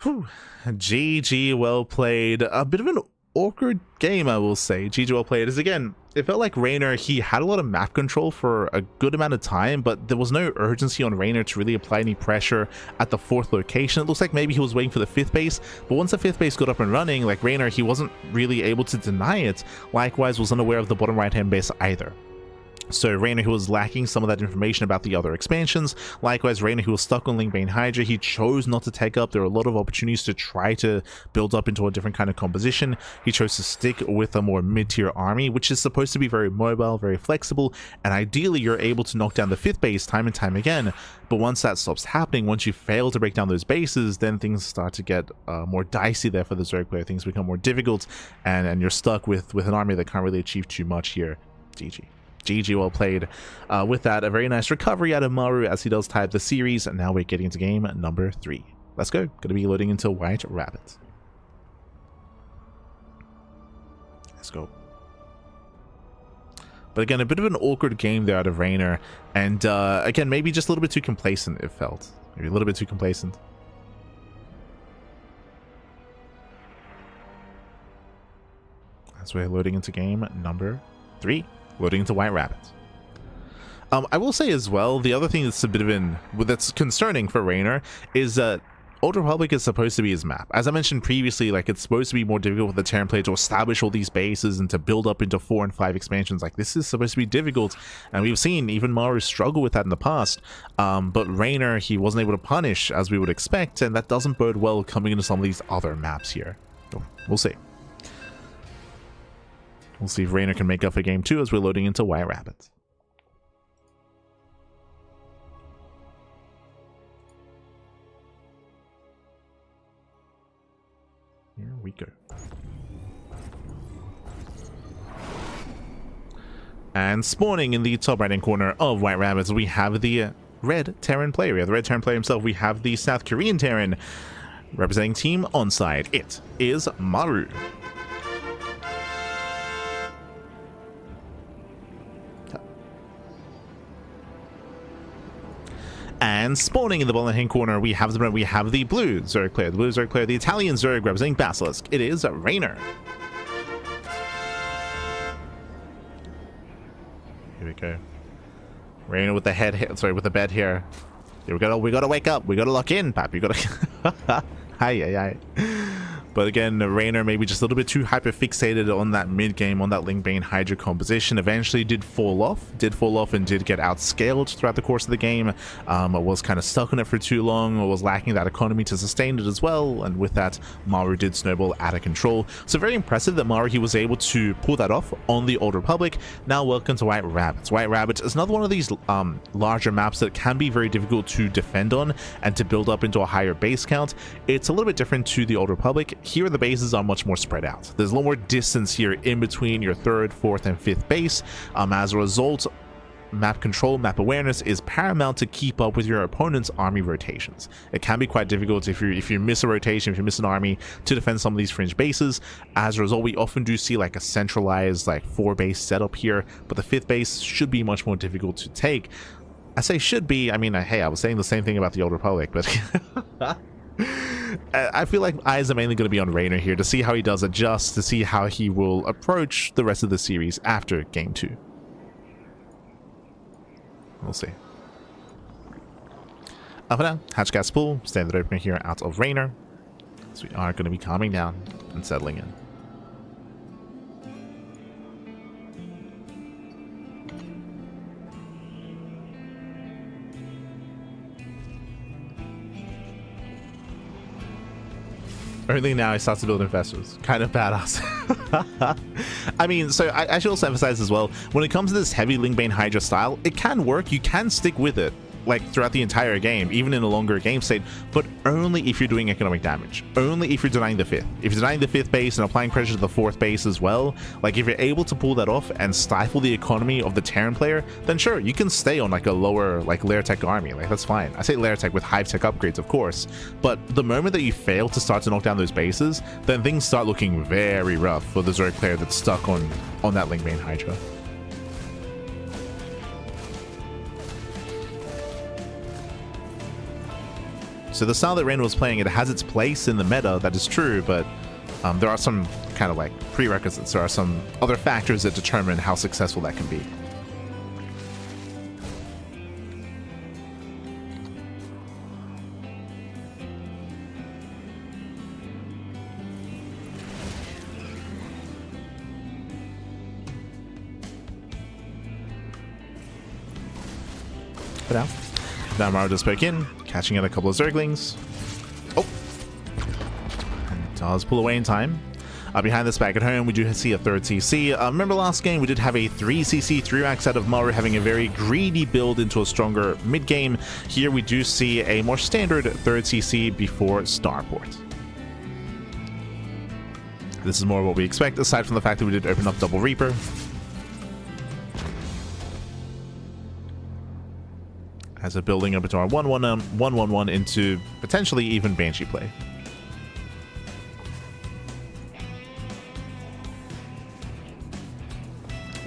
Whew. GG, well played. A bit of an awkward game, I will say. GG, well played. As again, it felt like Reynor, he had a lot of map control for a good amount of time, but there was no urgency on Reynor to really apply any pressure at the 4th location. It looks like maybe he was waiting for the 5th base, but once the 5th base got up and running, like Reynor, he wasn't really able to deny it. Likewise, was unaware of the bottom right-hand base either. So Reynor, who was lacking some of that information about the other expansions. Likewise, Reynor, who was stuck on Lingbane Hydra, he chose not to take up. There were a lot of opportunities to try to build up into a different kind of composition. He chose to stick with a more mid-tier army, which is supposed to be very mobile, very flexible, and ideally you're able to knock down the 5th base time and time again. But once that stops happening, once you fail to break down those bases, then things start to get more dicey there for the Zerg player. Things become more difficult, and you're stuck with an army that can't really achieve too much here. GG. GG, well played. With that, a very nice recovery out of Maru as he does tie up the series, and now we're getting into game number 3. Let's go. Going to be loading into White Rabbit. Let's go. But again, a bit of an awkward game there out of Reynor, and again, maybe just a little bit too complacent, it felt. Maybe a little bit too complacent. As we're loading into game number 3. Loading into White Rabbit. I will say as well, the other thing that's a bit of that's concerning for Reynor is that Old Republic is supposed to be his map. As I mentioned previously, like, it's supposed to be more difficult for the Terran player to establish all these bases and to build up into 4 and 5 expansions. Like, this is supposed to be difficult, and we've seen even Maru struggle with that in the past. But Reynor, he wasn't able to punish as we would expect, and that doesn't bode well coming into some of these other maps here. So we'll see. We'll see if Reynor can make up for game 2 as we're loading into White Rabbit. Here we go. And spawning in the top right hand corner of White Rabbits, we have the red Terran player. We have the red Terran player himself. We have the South Korean Terran representing Team Onside. It is Maru. And spawning in the bottom hand corner, we have the blue Zerg player. The blue Zerg player, the Italian Zerg representing Basilisk. It is Reynor. Here we go. Reynor with the head here, sorry, with the bed here. We gotta wake up. We gotta lock in, Pap. You gotta hi. But again, Reynor maybe just a little bit too hyper fixated on that mid game, on that Lingbane Hydra composition. Eventually did fall off and did get outscaled throughout the course of the game. Was kind of stuck on it for too long, or was lacking that economy to sustain it as well. And with that, Maru did snowball out of control. So very impressive that Maru, he was able to pull that off on the Old Republic. Now welcome to White Rabbits. White Rabbits is another one of these larger maps that can be very difficult to defend on and to build up into a higher base count. It's a little bit different to the Old Republic. Here the bases are much more spread out. There's a lot more distance here in between your 3rd, 4th, and 5th base. As a result, map control, map awareness is paramount to keep up with your opponent's army rotations. It can be quite difficult if you miss a rotation, if you miss an army, to defend some of these fringe bases. As a result, we often do see like a centralized like 4-base setup here, but the 5th base should be much more difficult to take. I say should be, I mean, hey, I was saying the same thing about the Old Republic, but I feel like eyes are mainly going to be on Reynor here to see how he does adjust, to see how he will approach the rest of the series after game 2. We'll see. For now, hatch gas pool, standard opener here out of Reynor. So we are going to be calming down and settling in. Only now he starts to build infestors. Kind of badass. I mean, so I should also emphasize as well, when it comes to this heavy Lingbane Hydra style, it can work. You can stick with it, like, throughout the entire game, even in a longer game state, but only if you're doing economic damage. Only if you're denying the 5th. If you're denying the 5th base and applying pressure to the 4th base as well, like, if you're able to pull that off and stifle the economy of the Terran player, then sure, you can stay on, like, a lower, like, layer tech army. Like, that's fine. I say layer tech with hive tech upgrades, of course, but the moment that you fail to start to knock down those bases, then things start looking very rough for the Zerg player that's stuck on that Lingbane Hydra. So the style that Reynor was playing, it has its place in the meta, that is true, but there are some kind of like prerequisites. There are some other factors that determine how successful that can be. But now Maru just spoke in, catching out a couple of Zerglings. Oh! And does pull away in time. Behind this back at home, we do see a 3rd CC. Remember last game, we did have a 3 CC 3-racks out of Maru, having a very greedy build into a stronger mid-game. Here we do see a more standard 3rd CC before Starport. This is more what we expect, aside from the fact that we did open up Double Reaper. As a building up into our 1-1-1 into potentially even Banshee play.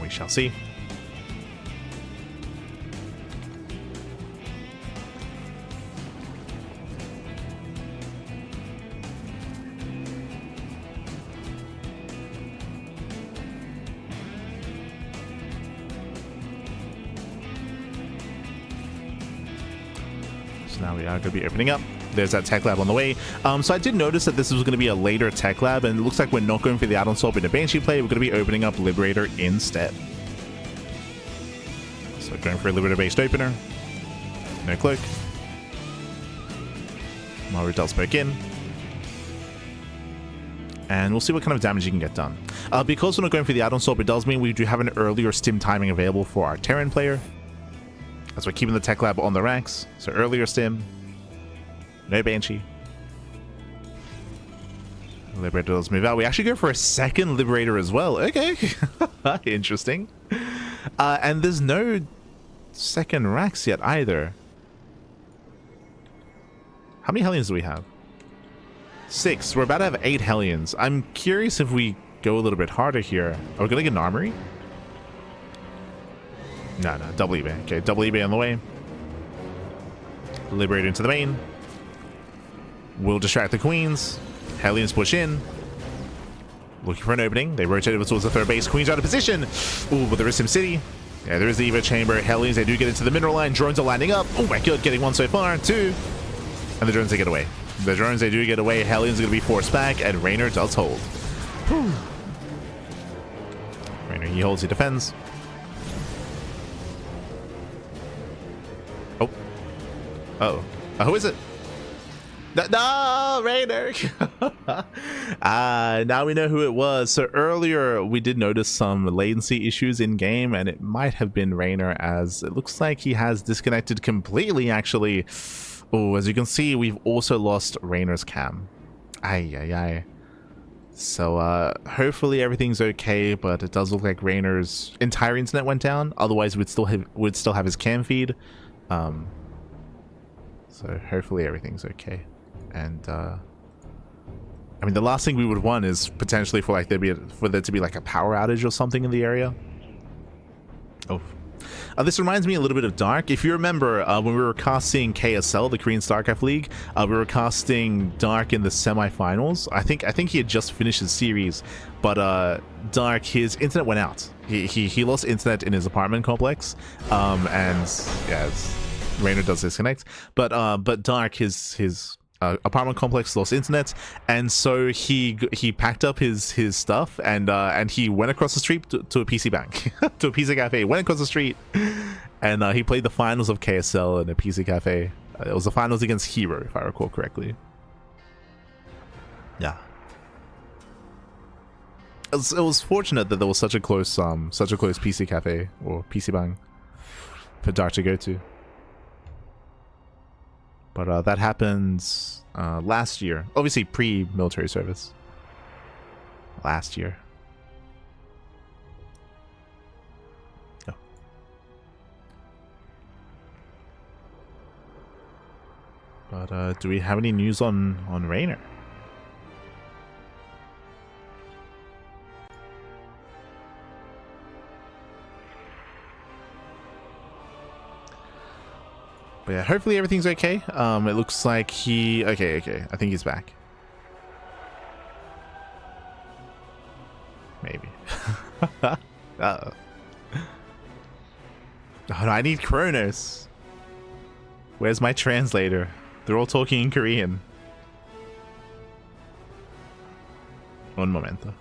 We shall see. Now we are going to be opening up. there's that tech lab on the way. So I did notice that this was going to be a later tech lab, and it looks like we're not going for the add-on swap in a Banshee play. We're going to be opening up Liberator instead. So going for a Liberator-based opener. No cloak. Maru does poke in. And we'll see what kind of damage you can get done. Because we're not going for the add-on swap, it does mean we do have an earlier stim timing available for our Terran player. As we're keeping the tech lab on the racks. So earlier stim. No Banshee. Liberator does move out. We actually go for a second Liberator as well. Okay. Interesting. And there's no second racks yet either. How many Hellions do we have? 6. We're about to have 8 Hellions. I'm curious if we go a little bit harder here. Are we going to get an armory? No, double eBay. Okay, double eBay on the way. Liberator into the main. We'll distract the queens. Hellions push in. Looking for an opening. They rotate over towards the third base. Queens out of position. Ooh, but there is SimCity. Yeah, there is the Evo Chamber. Hellions, they do get into the mineral line. Drones are lining up. Oh my god, getting one so far. 2. And the drones, they get away. The drones, they do get away. Hellions are going to be forced back, and Reynor does hold. Whew. Reynor, he holds, he defends. Oh. Uh-oh. Who is it? No, Reynor! Now we know who it was. So earlier, we did notice some latency issues in-game, and it might have been Reynor, as it looks like he has disconnected completely, actually. Oh, as you can see, we've also lost Reynor's cam. Ay. So, hopefully everything's okay, but it does look like Reynor's entire internet went down. Otherwise, we'd still have his cam feed. So hopefully everything's okay. And, I mean, the last thing we would want is potentially for there to be like a power outage or something in the area. Oh. This reminds me a little bit of Dark. If you remember, when we were casting KSL, the Korean StarCraft League, we were casting Dark in the semifinals. I think he had just finished his series, but Dark, his internet went out. He lost internet in his apartment complex, and yeah, Reynor does disconnect. But Dark, his apartment complex lost internet, and so he packed up his stuff and he went across the street to a PC bank, to a PC cafe. Went across the street, and he played the finals of KSL in a PC cafe. It was the finals against Hero, if I recall correctly. Yeah, it was fortunate that there was such a close PC cafe or PC bang for Dark to go to. But that happened last year. Obviously pre-military service. Last year. Oh. But do we have any news on Reynor? But yeah, hopefully everything's okay. It looks like he... Okay. I think he's back. Maybe. Uh-oh. Oh, no, I need Kronos. Where's my translator? They're all talking in Korean. Un momento.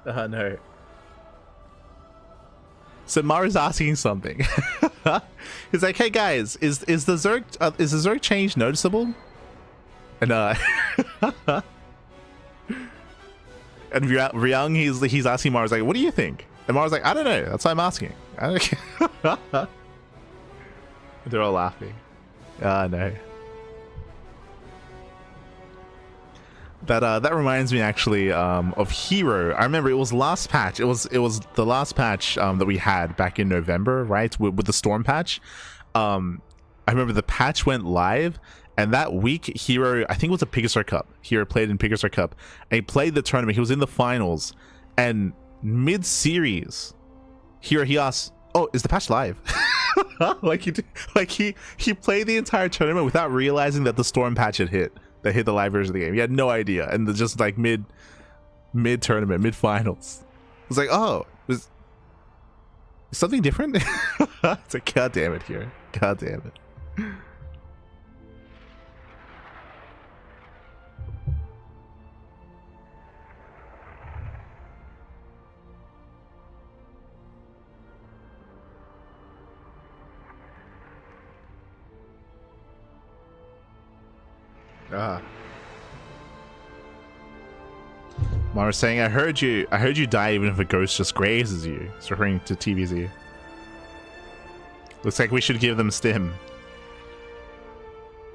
No. So Maru's asking something. He's like, "Hey guys, is the Zerg change noticeable?" And and Ryung, he's asking Maru's like, "What do you think?" And Maru's like, "I don't know. That's why I'm asking." They're all laughing. No. That reminds me actually of Hero. I remember it was last patch. It was the last patch that we had back in November, right? With the storm patch. I remember the patch went live, and that week Hero, I think it was a Pigastar Cup. Hero played in Pigastar Cup. And he played the tournament. He was in the finals, and mid-series, Here he asks, "Oh, is the patch live?" He played the entire tournament without realizing that the storm patch had hit. That hit the live version of the game. He had no idea, and just like mid tournament, mid finals, it's like, oh, was something different? It's like, god damn it, here, god damn it. Maru saying, I heard you die even if a ghost just grazes you. It's referring to TvZ. Looks like we should give them stim.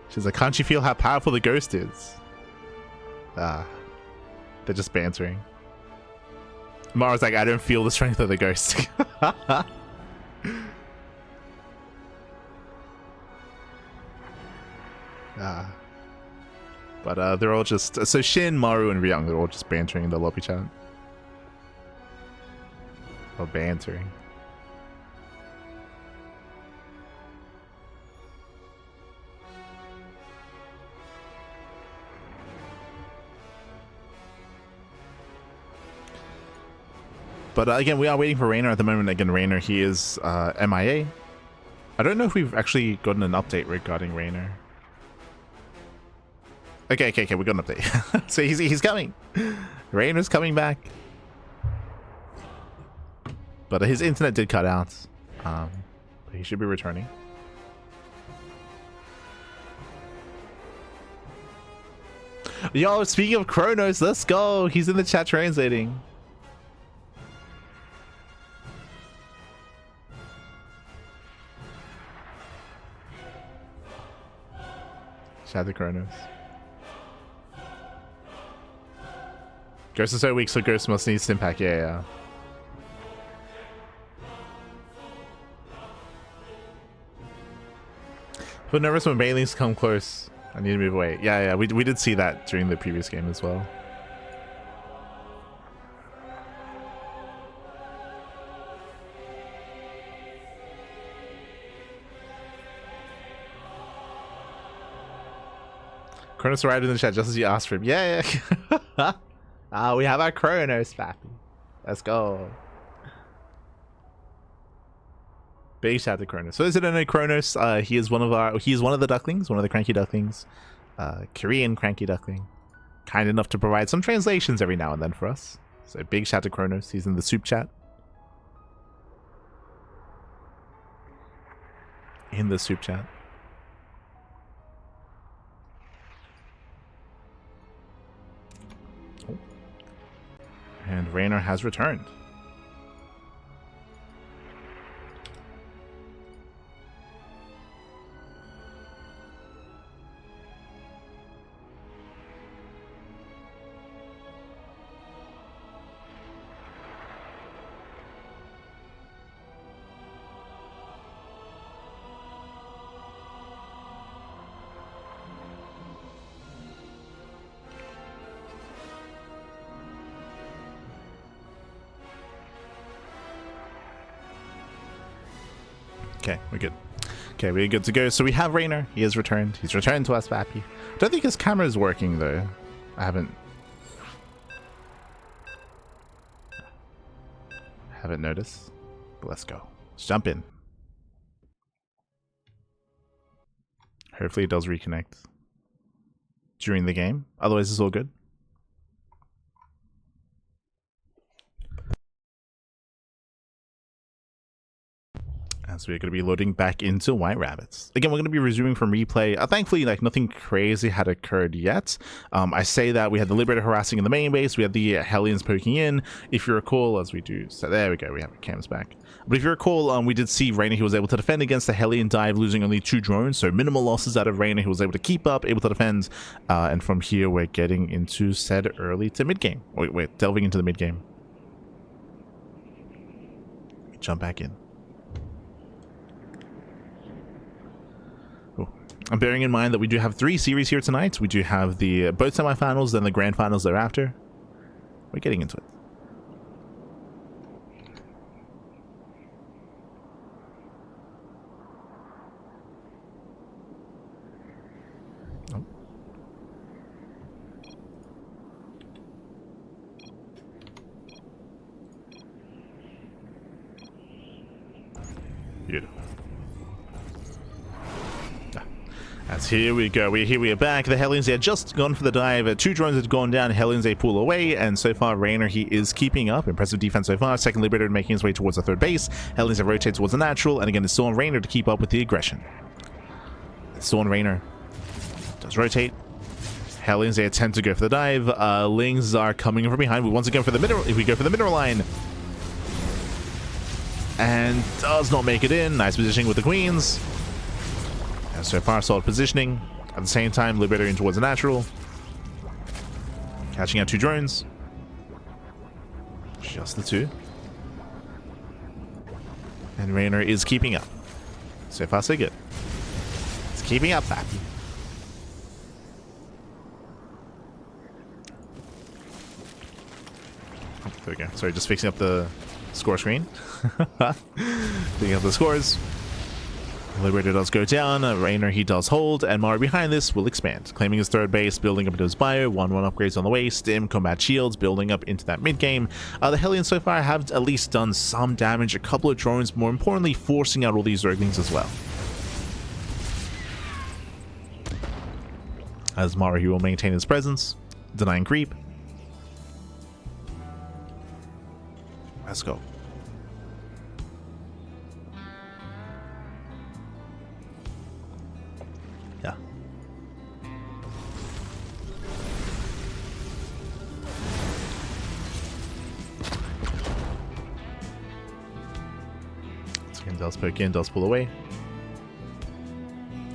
She's like, can't you feel how powerful the ghost is? They're just bantering. Maru's like, I don't feel the strength of the ghost. But they're all just... So Shin, Maru, and Ryung, they're all just bantering in the lobby chat. Or bantering. But again, we are waiting for Reynor at the moment. Again, Reynor, he is MIA. I don't know if we've actually gotten an update regarding Reynor. Okay, we got an update. So he's coming. Reynor's coming back. But his internet did cut out. But he should be returning. Yo, speaking of Kronos, let's go. He's in the chat translating. Shout out to Kronos. Ghost is so weak, so Ghost must need stim pack. Yeah. Feel nervous when banelings come close. I need to move away. Yeah. We did see that during the previous game as well. Kronos arrived in the chat just as you asked for him. Yeah. We have our Kronos, Pappy. Let's go. Big shout out to Kronos. So those that don't know Kronos, he is one of the Ducklings, one of the CranKy Ducklings. Korean CranKy Duckling. Kind enough to provide some translations every now and then for us. So big shout out to Kronos. He's in the soup chat. In the soup chat. And Reynor has returned. Okay, we're good. Okay, we're good to go. So we have Reynor. He has returned. He's returned to us, Pappy. I don't think his camera is working, though. I haven't noticed. But let's go. Let's jump in. Hopefully it does reconnect during the game. Otherwise, it's all good. So we're going to be loading back into White Rabbits. Again, we're going to be resuming from replay. Thankfully, like, nothing crazy had occurred yet. I say that we had the Liberator harassing in the main base. We had the Hellions poking in. If you recall, as we do... So there we go. We have our cams back. But if you recall, we did see Reynor. He was able to defend against the Hellion dive, losing only 2 drones. So minimal losses out of Reynor. He was able to keep up, able to defend. And from here, we're getting into said early to mid-game. Wait, delving into the mid-game. Jump back in. I'm bearing in mind that we do have 3 series here tonight. We do have the both semifinals, then the grand finals thereafter. We're getting into it. Beautiful. As here we go. We are back. The Hellions had just gone for the dive. 2 drones had gone down. Hellions they pull away, and so far Reynor he is keeping up. Impressive defense so far. Second Liberator making his way towards the third base. Hellions have rotated towards the natural, and again it's still on Reynor to keep up with the aggression. It's still on Reynor. Does rotate. Hellions they attempt to go for the dive. Lings are coming in from behind. We once again for the mineral. If we go for the mineral line, and does not make it in. Nice positioning with the queens. And so far, solid positioning. At the same time, Liberator in towards the natural. Catching out 2 drones. Just the 2. And Reynor is keeping up. So far, so good. It's keeping up, Pappy. Oh, there we go. Sorry, just fixing up the score screen. Fixing up the scores. Liberator does go down, Reynor he does hold, and Maru behind this will expand, claiming his third base, building up into his bio, 1-1 upgrades on the way, stim, combat shields, building up into that mid-game. The Hellions so far have at least done some damage, a couple of drones, more importantly forcing out all these Zerglings as well. As Maru he will maintain his presence, denying creep. Let's go. Yeah. Again, does poke in, does pull away.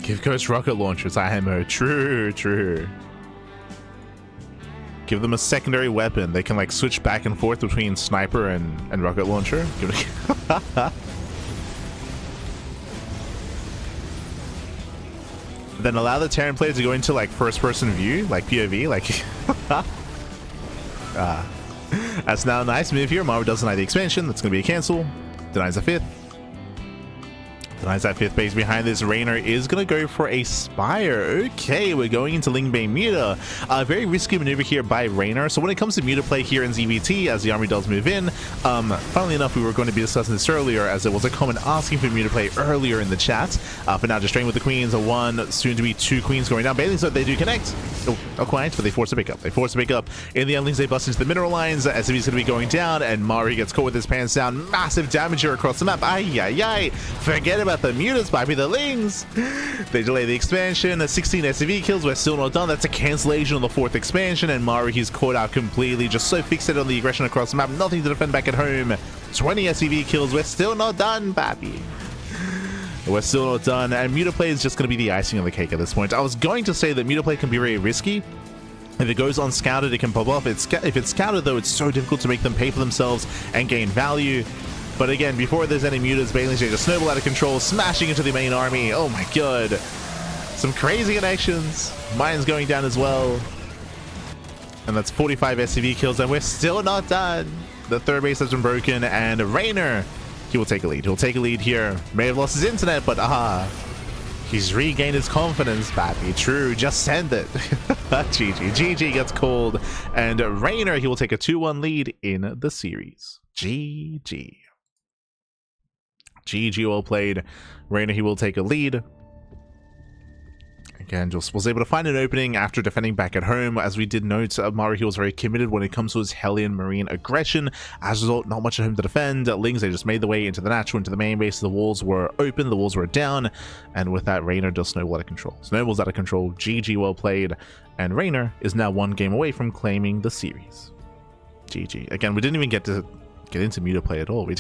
Give Ghost rocket launchers ammo. True, true. Give them a secondary weapon. They can like switch back and forth between sniper and rocket launcher. Give it then allow the Terran player to go into like first person view, like POV, like that's now a nice move here. Maru does deny the expansion. That's gonna be a cancel. Denies the 5th. Denies that 5th base behind this. Reynor is going to go for a Spire. Okay, we're going into Lingbane Muta. A very risky maneuver here by Reynor. So when it comes to Muta play here in ZVT, as the army does move in, funnily enough, we were going to be discussing this earlier, as there was a comment asking for Muta play earlier in the chat. For now, just straight with the queens, 1, soon to be 2 queens going down. Bailey, so they do connect. Oh, not quite, but they force a pick up. They force a pick up. In the endlings, they bust into the mineral lines. SMB is going to be going down, and Maru gets caught with his pants down. Massive damage here across the map. Ay, ay, ay. Forget about the mutas, might be the Lings. They delay the expansion. 16 SCV kills. We're still not done. That's a cancellation on the 4th expansion, and Maru, he's caught out completely. Just so fixated on the aggression across the map. Nothing to defend back at home. 20 SCV kills. We're still not done, pappy. We're still not done, and Muta play is just going to be the icing on the cake at this point. I was going to say that Muta play can be very risky. If it goes unscouted, it can pop off. If it's scouted, though, it's so difficult to make them pay for themselves and gain value. But again, before there's any mutas, Bailey's just snowball out of control, smashing into the main army. Oh my god. Some crazy connections. Mine's going down as well. And that's 45 SCV kills, and we're still not done. The 3rd base has been broken, and Reynor, he will take a lead. He'll take a lead here. May have lost his internet, but he's regained his confidence, Pappy. True, just send it. GG. GG gets called, and Reynor, he will take a 2-1 lead in the series. GG. GG, well played. Reynor, he will take a lead. Again, just was able to find an opening after defending back at home. As we did note, Maru, he was very committed when it comes to his Hellion Marine aggression. As a result, not much at home to defend. Lings, they just made the way into the natural, into the main base. The walls were open, the walls were down, and with that, Reynor does snowball out of control. Snowball's out of control. GG, well played. And Reynor is now 1 game away from claiming the series. GG. Again, we didn't even get into Muta play at all. We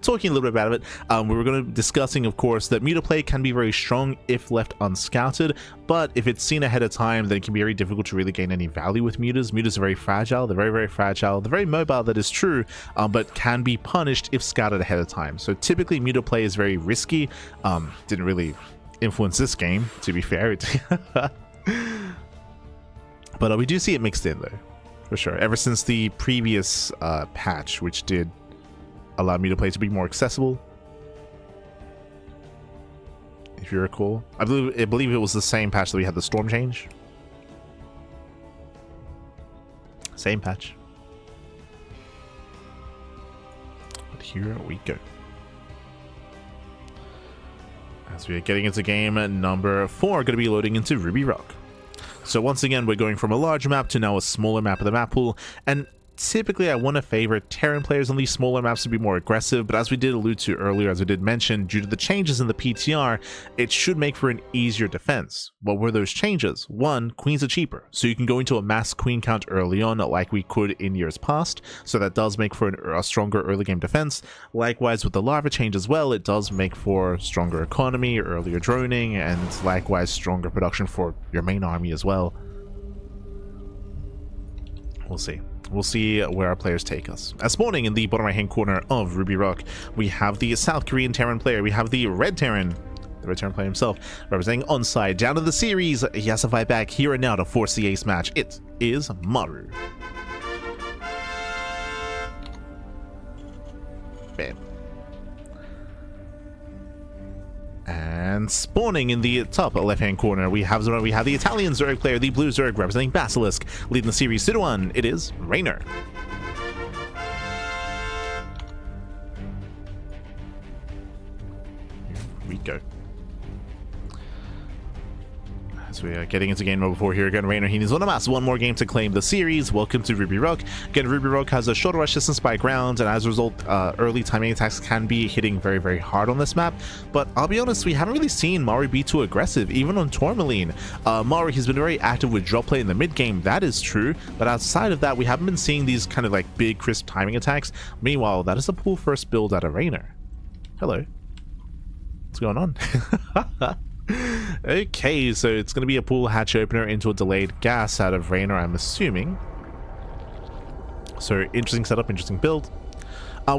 talking a little bit about it. We were going to be discussing, of course, that Muta play can be very strong if left unscouted, but if it's seen ahead of time, then it can be very difficult to really gain any value with mutas. Mutas are very fragile. They're very, very fragile. They're very mobile, that is true, but can be punished if scouted ahead of time. So typically, Muta play is very risky. Didn't really influence this game, to be fair. But we do see it mixed in, though. For sure. Ever since the previous patch, which did allow Muta play to be more accessible, if you recall. I believe it was the same patch that we had the storm change. Same patch. But here we go. As we are getting into game number 4, going to be loading into Ruby Rock. So once again, we're going from a large map to now a smaller map of the map pool, and typically I want to favor Terran players on these smaller maps to be more aggressive, but as we did allude to earlier, as we did mention, due to the changes in the PTR, it should make for an easier defense. What were those changes? One, queens are cheaper, so you can go into a mass queen count early on like we could in years past, so that does make for a stronger early game defense. Likewise with the lava change as well, it does make for stronger economy, earlier droning, and likewise stronger production for your main army as well. We'll see. We'll see where our players take us. As spawning in the bottom right hand corner of Ruby Rock, we have the South Korean Terran player. We have the Red Terran player himself, representing Onside. Down to the series, he has to fight back here and now to force the ace match. It is Maru. Bam. And spawning in the top left-hand corner, we have the Italian Zerg player, the blue Zerg, representing Basilisk. Leading the series 2-1, it is Reynor. Here we go. As we are getting into game number 4 here again, Reynor, he needs one more game to claim the series. Welcome to Ruby Rock. Again, Ruby Rock has a shorter rush distance by ground, and as a result, early timing attacks can be hitting very, very hard on this map. But I'll be honest, we haven't really seen Maru be too aggressive, even on Tourmaline. Maru, he's been very active with drop play in the mid game, that is true, but outside of that, we haven't been seeing these kind of like big, crisp timing attacks. Meanwhile, that is a pool first build out of Reynor. Hello. What's going on? Okay, so it's going to be a pool hatch opener into a delayed gas out of Reynor, I'm assuming. So interesting setup, interesting build.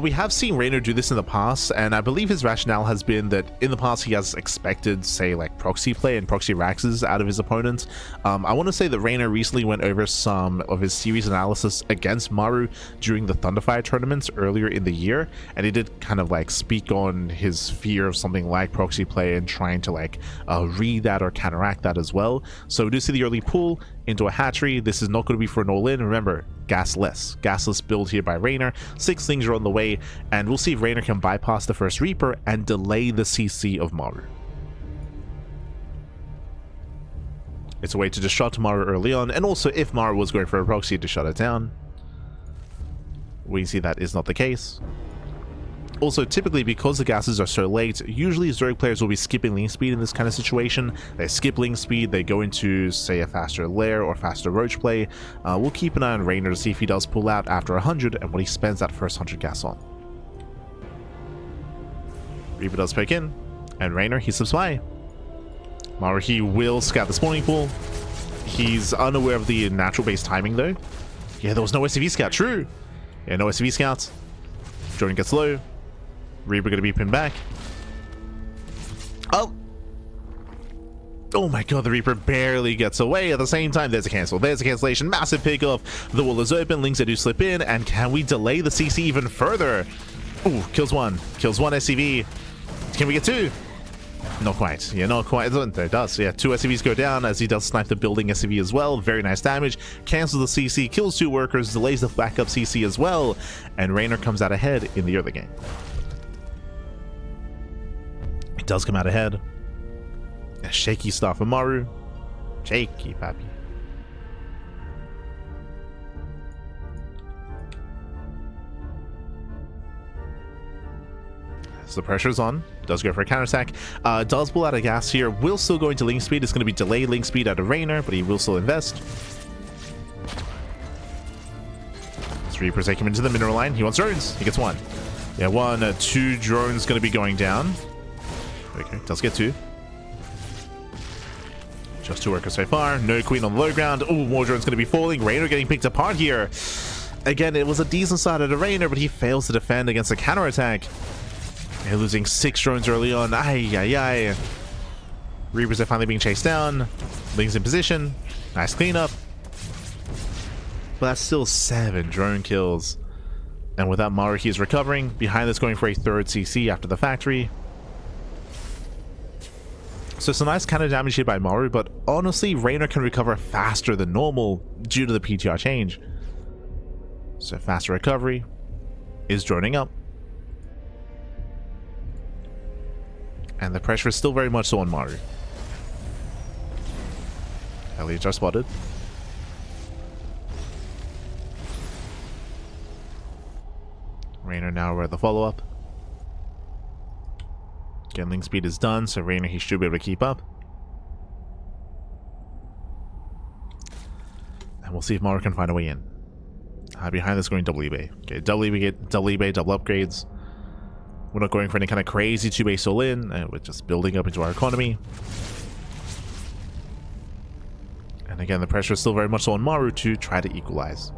We have seen Reynor do this in the past, and I believe his rationale has been that in the past he has expected, say, like proxy play and proxy raxes out of his opponents. I want to say that Reynor recently went over some of his series analysis against Maru during the Thunderfire tournaments earlier in the year, and he did kind of like speak on his fear of something like proxy play and trying to like read that or counteract that as well. So we do see the early pull into a hatchery. This is not going to be for an all-in. Remember, gasless build here by Reynor. 6 things are on the way, and we'll see if Reynor can bypass the first Reaper and delay the CC of Maru. It's a way to just shot Maru early on, and also if Maru was going for a proxy to shut it down. We see that is not the case. Also, typically, because the gases are so late, usually Zerg players will be skipping link speed in this kind of situation. They skip link speed, they go into, say, a faster lair or faster roach play. We'll keep an eye on Reynor to see if he does pull out after 100 and what he spends that first 100 gas on. Reaper does poke in, and Reynor, he slips by. Maru, he will scout the spawning pool. He's unaware of the natural base timing, though. Yeah, there was no SCV scout, true. Yeah, no SCV scouts. Jordan gets low. Reaper gonna be pinned back. Oh my god, the Reaper barely gets away. At the same time, there's a cancel. There's a cancellation. Massive pickoff. The wall is open. Links that do slip in. And can we delay the CC even further? Ooh, kills one. Kills one SCV. Can we get 2? Not quite. Yeah, not quite. It does. Yeah, 2 SCVs go down as he does snipe the building SCV as well. Very nice damage. Cancels the CC. Kills 2 workers. Delays the backup CC as well. And Reynor comes out ahead in the early game. It does come out ahead. A shaky start for Maru. Shaky, pappy. So the pressure's on. Does go for a counterattack. Does pull out a gas here. Will still go into link speed. It's going to be delayed link speed out of Reynor, but he will still invest. Reapers take him into the mineral line. He wants drones. He gets 1. Yeah, 1, 2 drones going to be going down. Okay, does get 2. Just 2 workers so far. No queen on the low ground. Oh, more drones going to be falling. Reynor getting picked apart here. Again, it was a decent start out of Reynor, but he fails to defend against a counterattack. They're losing 6 drones early on. Ay. Reapers are finally being chased down. Lings in position. Nice cleanup. But that's still 7 drone kills. And without Maru, he is recovering. Behind this, going for a 3rd CC after the factory. So some nice counter damage here by Maru, but honestly, Reynor can recover faster than normal due to the PTR change. So faster recovery is droning up. And the pressure is still very much so on Maru. Elites are spotted. Reynor now aware of the follow-up. Again, link speed is done, so Reynor, he should be able to keep up. And we'll see if Maru can find a way in. Behind this going double eBay. Okay, double eBay, double upgrades. We're not going for any kind of crazy 2-base all-in, and we're just building up into our economy. And again, the pressure is still very much on Maru to try to equalize.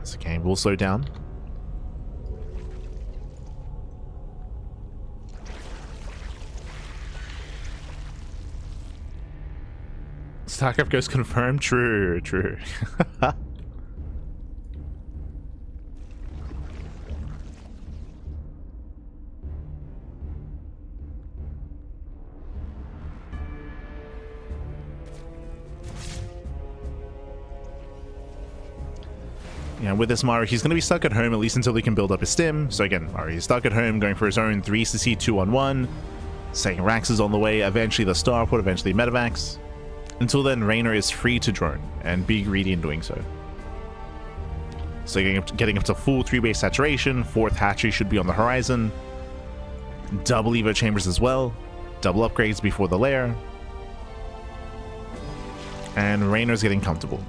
As the game will slow down. StarCraft goes confirmed? True, true. Yeah, with this Maru, he's going to be stuck at home at least until he can build up his stim. So again, Maru, he's stuck at home going for his own 3CC 2-on-1. Second Rax is on the way, eventually the Starport, eventually Medivacs. Until then, Reynor is free to drone and be greedy in doing so. So getting up to full 3-base saturation, 4th hatchery should be on the horizon. Double Evo chambers as well. Double upgrades before the lair. And Reynor's getting comfortable.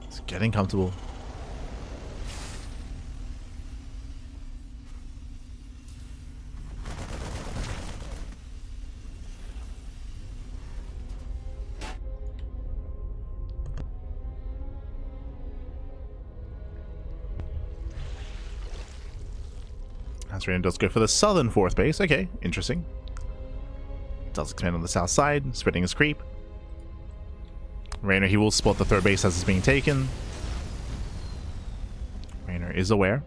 It's getting comfortable. As Reynor does go for the southern 4th base. Okay, interesting. Does expand on the south side, spreading his creep. Reynor, he will spot the 3rd base as it's being taken. Reynor is aware.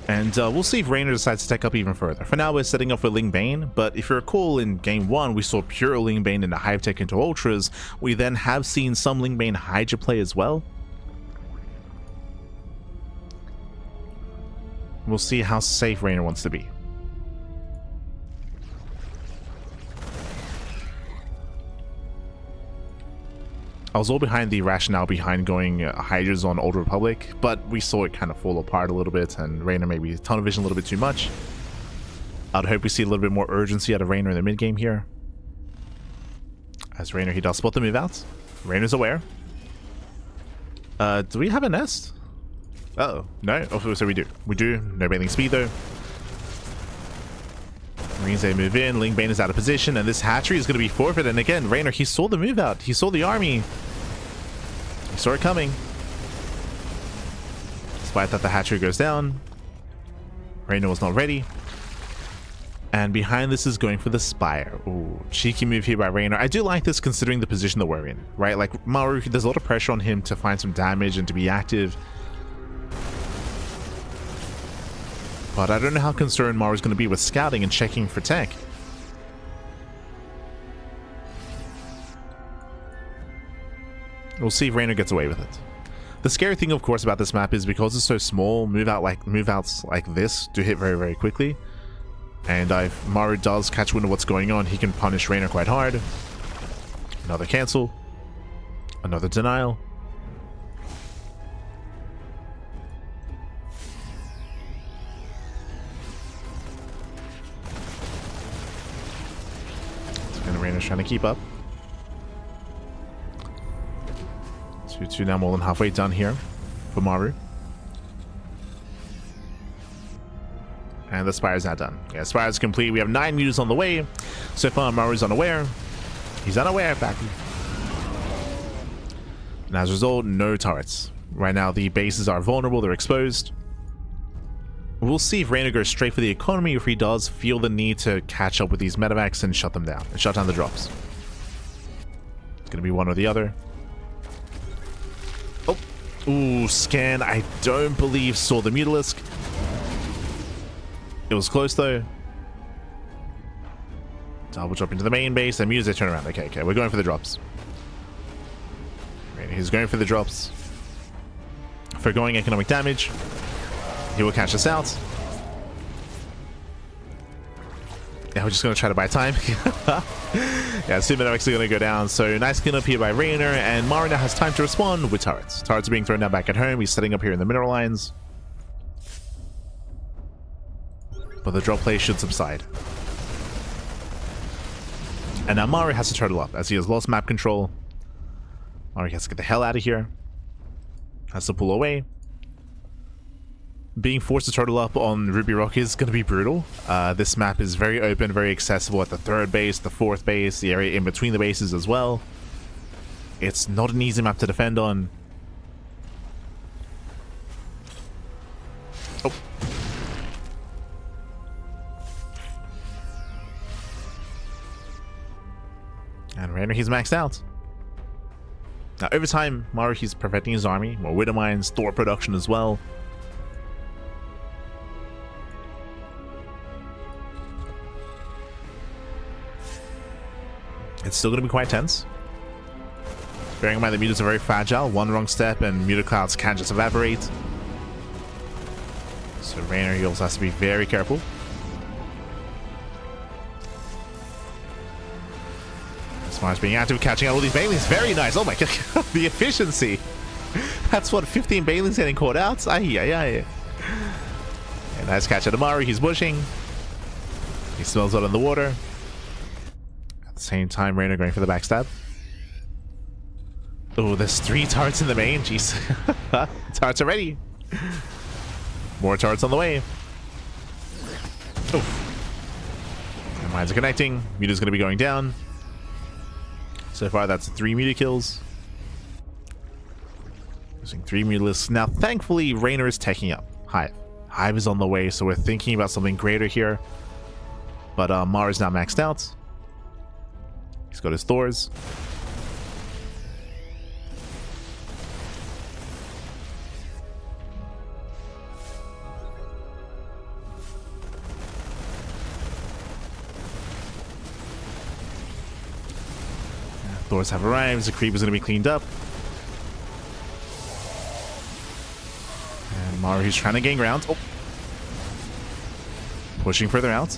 And we'll see if Reynor decides to tech up even further. For now, we're setting up for Ling Bane, but if you recall, in Game 1, we saw pure Ling Bane into Hive Tech into Ultras. We then have seen some Ling Bane Hydra play as well. We'll see how safe Reynor wants to be. I was all behind the rationale behind going Hydras on Old Republic, but we saw it kind of fall apart a little bit, and Reynor maybe tunnel vision a little bit too much. I'd hope we see a little bit more urgency out of Reynor in the mid game here. As Reynor, he does spot the move out. Reynor's aware. Do we have a nest? Uh-oh. No? Oh, so we do. We do. No bailing speed, though. Marines, they move in. Ling Bane is out of position, and this hatchery is going to be forfeit. And again, Reynor, he saw the move out. He saw the army. He saw it coming. Despite that, the hatchery goes down. Reynor was not ready. And behind this is going for the Spire. Ooh, cheeky move here by Reynor. I do like this considering the position that we're in, right? Like, Maru, there's a lot of pressure on him to find some damage and to be active. But I don't know how concerned Maru's going to be with scouting and checking for tech. We'll see if Reynor gets away with it. The scary thing, of course, about this map is because it's so small, move outs like this do hit very, very quickly. And if Maru does catch wind of what's going on, he can punish Reynor quite hard. Another cancel. Another denial. Reynor's trying to keep up. 2-2 now, more than halfway done here for Maru. And the Spire's not done. Yeah, Spire's complete. We have 9 meters on the way. So far, Maru's unaware. He's unaware, in fact. And as a result, no turrets. Right now, the bases are vulnerable. They're exposed. We'll see if Reynor goes straight for the economy, or if he does feel the need to catch up with these medevacs and shut them down. And shut down the drops. It's going to be one or the other. Oh. Ooh, scan. I don't believe saw the Mutalisk. It was close, though. Double drop into the main base, and music turn around. Okay, we're going for the drops. Right, he's going for the drops. For going economic damage. He will catch us out. Yeah, we're just going to try to buy time. Yeah, soon they're actually going to go down. So nice clean up here by Reynor, and Maru now has time to respond with turrets. Turrets are being thrown down back at home. He's setting up here in the mineral lines. But the drop play should subside. And now Maru has to turtle up as he has lost map control. Maru has to get the hell out of here. Has to pull away. Being forced to turtle up on Ruby Rock is going to be brutal. This map is very open, very accessible at the third base, the fourth base, the area in between the bases as well. It's not an easy map to defend on. Oh. And Reynor, he's maxed out. Now, over time, Maru, he's perfecting his army. More Widow Mines, Thor production as well. It's still going to be quite tense. Bearing in mind the mutas are very fragile. One wrong step and muta clouds can just evaporate. So Reynor, he also has to be very careful. Smart's being active, catching out all these Banelings. Very nice. Oh my god, the efficiency. That's what, 15 Banelings getting caught out? Aye. And nice catch out of Maru. He's bushing. He smells out in the water. At the same time, Reynor going for the backstab. Oh, there's 3 turrets in the main. Jeez. Turrets are ready. More turrets on the way. Oh. And mines are connecting. Muta's going to be going down. So far, that's 3 Muta kills. Using 3 Mutalisks. Now, thankfully, Reynor is taking up Hive. Hive is on the way, so we're thinking about something greater here. But Maru is now maxed out. He's got his Thors. Thors have arrived. The creep is going to be cleaned up. And Maru, he's trying to gain ground. Oh. Pushing further out.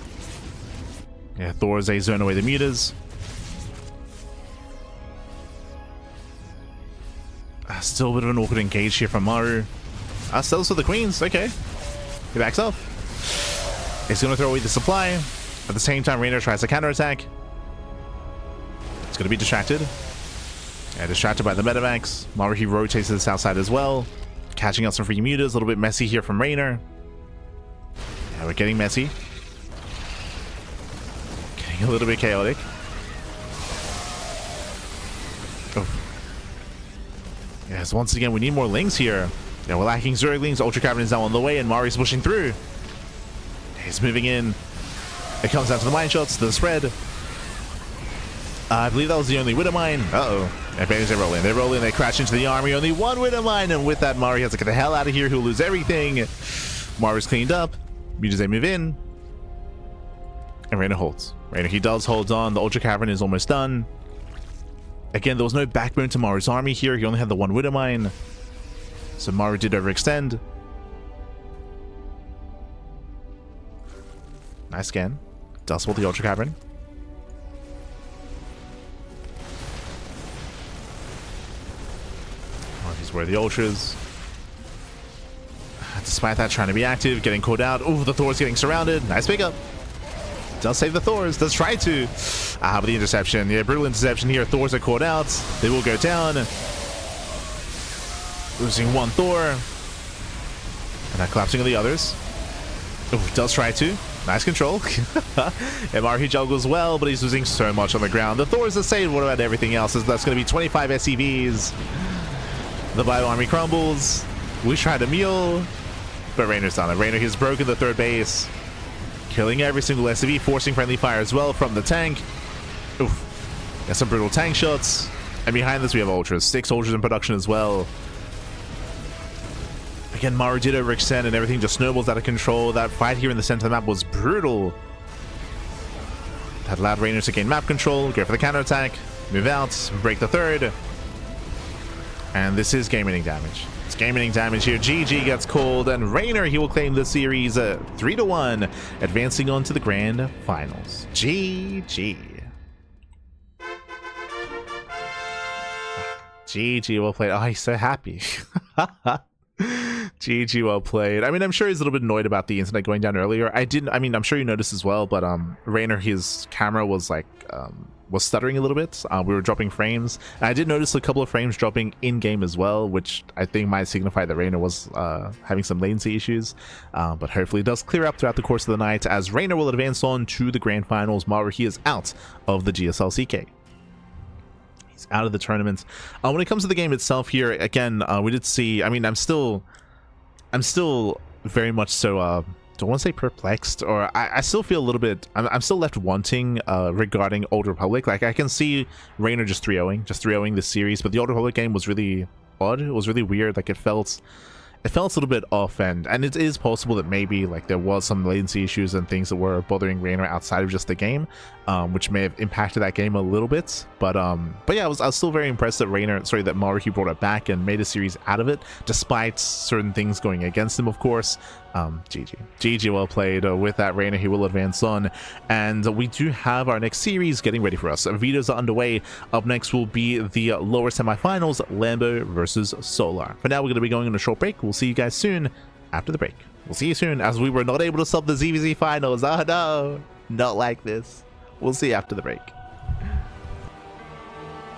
Yeah, Thors, they zone away the mutas. Still a bit of an awkward engage here from Maru. Still for the queens. Okay. He backs off. He's going to throw away the supply. At the same time, Reynor tries to counterattack. It's going to be distracted. Yeah, distracted by the Metamax. Maru, he rotates to the south side as well. Catching out some free mutas. A little bit messy here from Reynor. Yeah, we're getting messy. Getting a little bit chaotic. Oh. Yes, once again, we need more Lings here. Yeah, we're lacking Zerglings. Ultra Cavern is now on the way, and Maru's pushing through. He's moving in. It comes down to the mine shots, the spread. I believe that was the only Widow Mine. Uh-oh. And they roll in. They roll in. They crash into the army. Only 1 Widow Mine. And with that, Maru has to get the hell out of here. He'll lose everything. Maru's cleaned up. Mutas, they move in. And Reynor holds. Reynor, he does hold on. The Ultra Cavern is almost done. Again, there was no backbone to Maru's army here. He only had the 1 Widow Mine. So Maru did overextend. Nice scan. Does hold the Ultra Cavern. Where the ultras, despite that, trying to be active, getting caught out. Oh, the Thor's getting surrounded. Nice pickup. Does save the Thors. Does try to. But the interception. Yeah, brutal interception here. Thors are caught out. They will go down. Losing 1 Thor. And now collapsing of the others. Oh, does try to. Nice control. MR, he juggles well, but he's losing so much on the ground. The Thors are saved. What about everything else? That's going to be 25 SCVs. The Bio Army crumbles. We tried to mule, but Reynor's done it. Reynor has broken the 3rd base, killing every single SCV, forcing friendly fire as well from the tank. Oof. Got some brutal tank shots. And behind this, we have ultras. 6 ultras in production as well. Again, Maru did overextend and everything just snowballs out of control. That fight here in the center of the map was brutal. Had allowed Reynor to gain map control, go for the counterattack, move out, break the third. And this is game-winning damage. It's game-winning damage here. GG gets called, and Reynor, he will claim the series 3-1, advancing on to the grand finals. GG. GG, well played. Oh, he's so happy. GG, well played. I mean, I'm sure he's a little bit annoyed about the internet going down earlier. I mean, I'm sure you noticed as well, but Reynor, his camera was like was stuttering a little bit. We were dropping frames, and I did notice a couple of frames dropping in game as well, which I think might signify that Reynor was having some latency issues, but hopefully it does clear up throughout the course of the night, as Reynor will advance on to the grand finals. Maru, he is out of the GSL CK. Out of the tournament. When it comes to the game itself here, again, we did see, I mean, I'm still very much so don't want to say perplexed, or I still feel a little bit, I'm still left wanting regarding Old Republic. Like, I can see Reynor just 3-0ing this series, but the Old Republic game was really odd. It was really weird. Like, it felt a little bit off, and it is possible that maybe like there was some latency issues and things that were bothering Reynor outside of just the game, which may have impacted that game a little bit. But yeah, I was still very impressed that that Maru brought it back and made a series out of it, despite certain things going against him, of course. GG, well played. With that, Reynor, he will advance on, and we do have our next series getting ready for us. Videos are underway. Up next will be the lower semifinals, Lambo versus Solar. For now, we're going to be going on a short break. We'll see you guys soon after the break. We'll see you soon, as we were not able to sub the TvZ finals. Oh no, not like this. We'll see you after the break.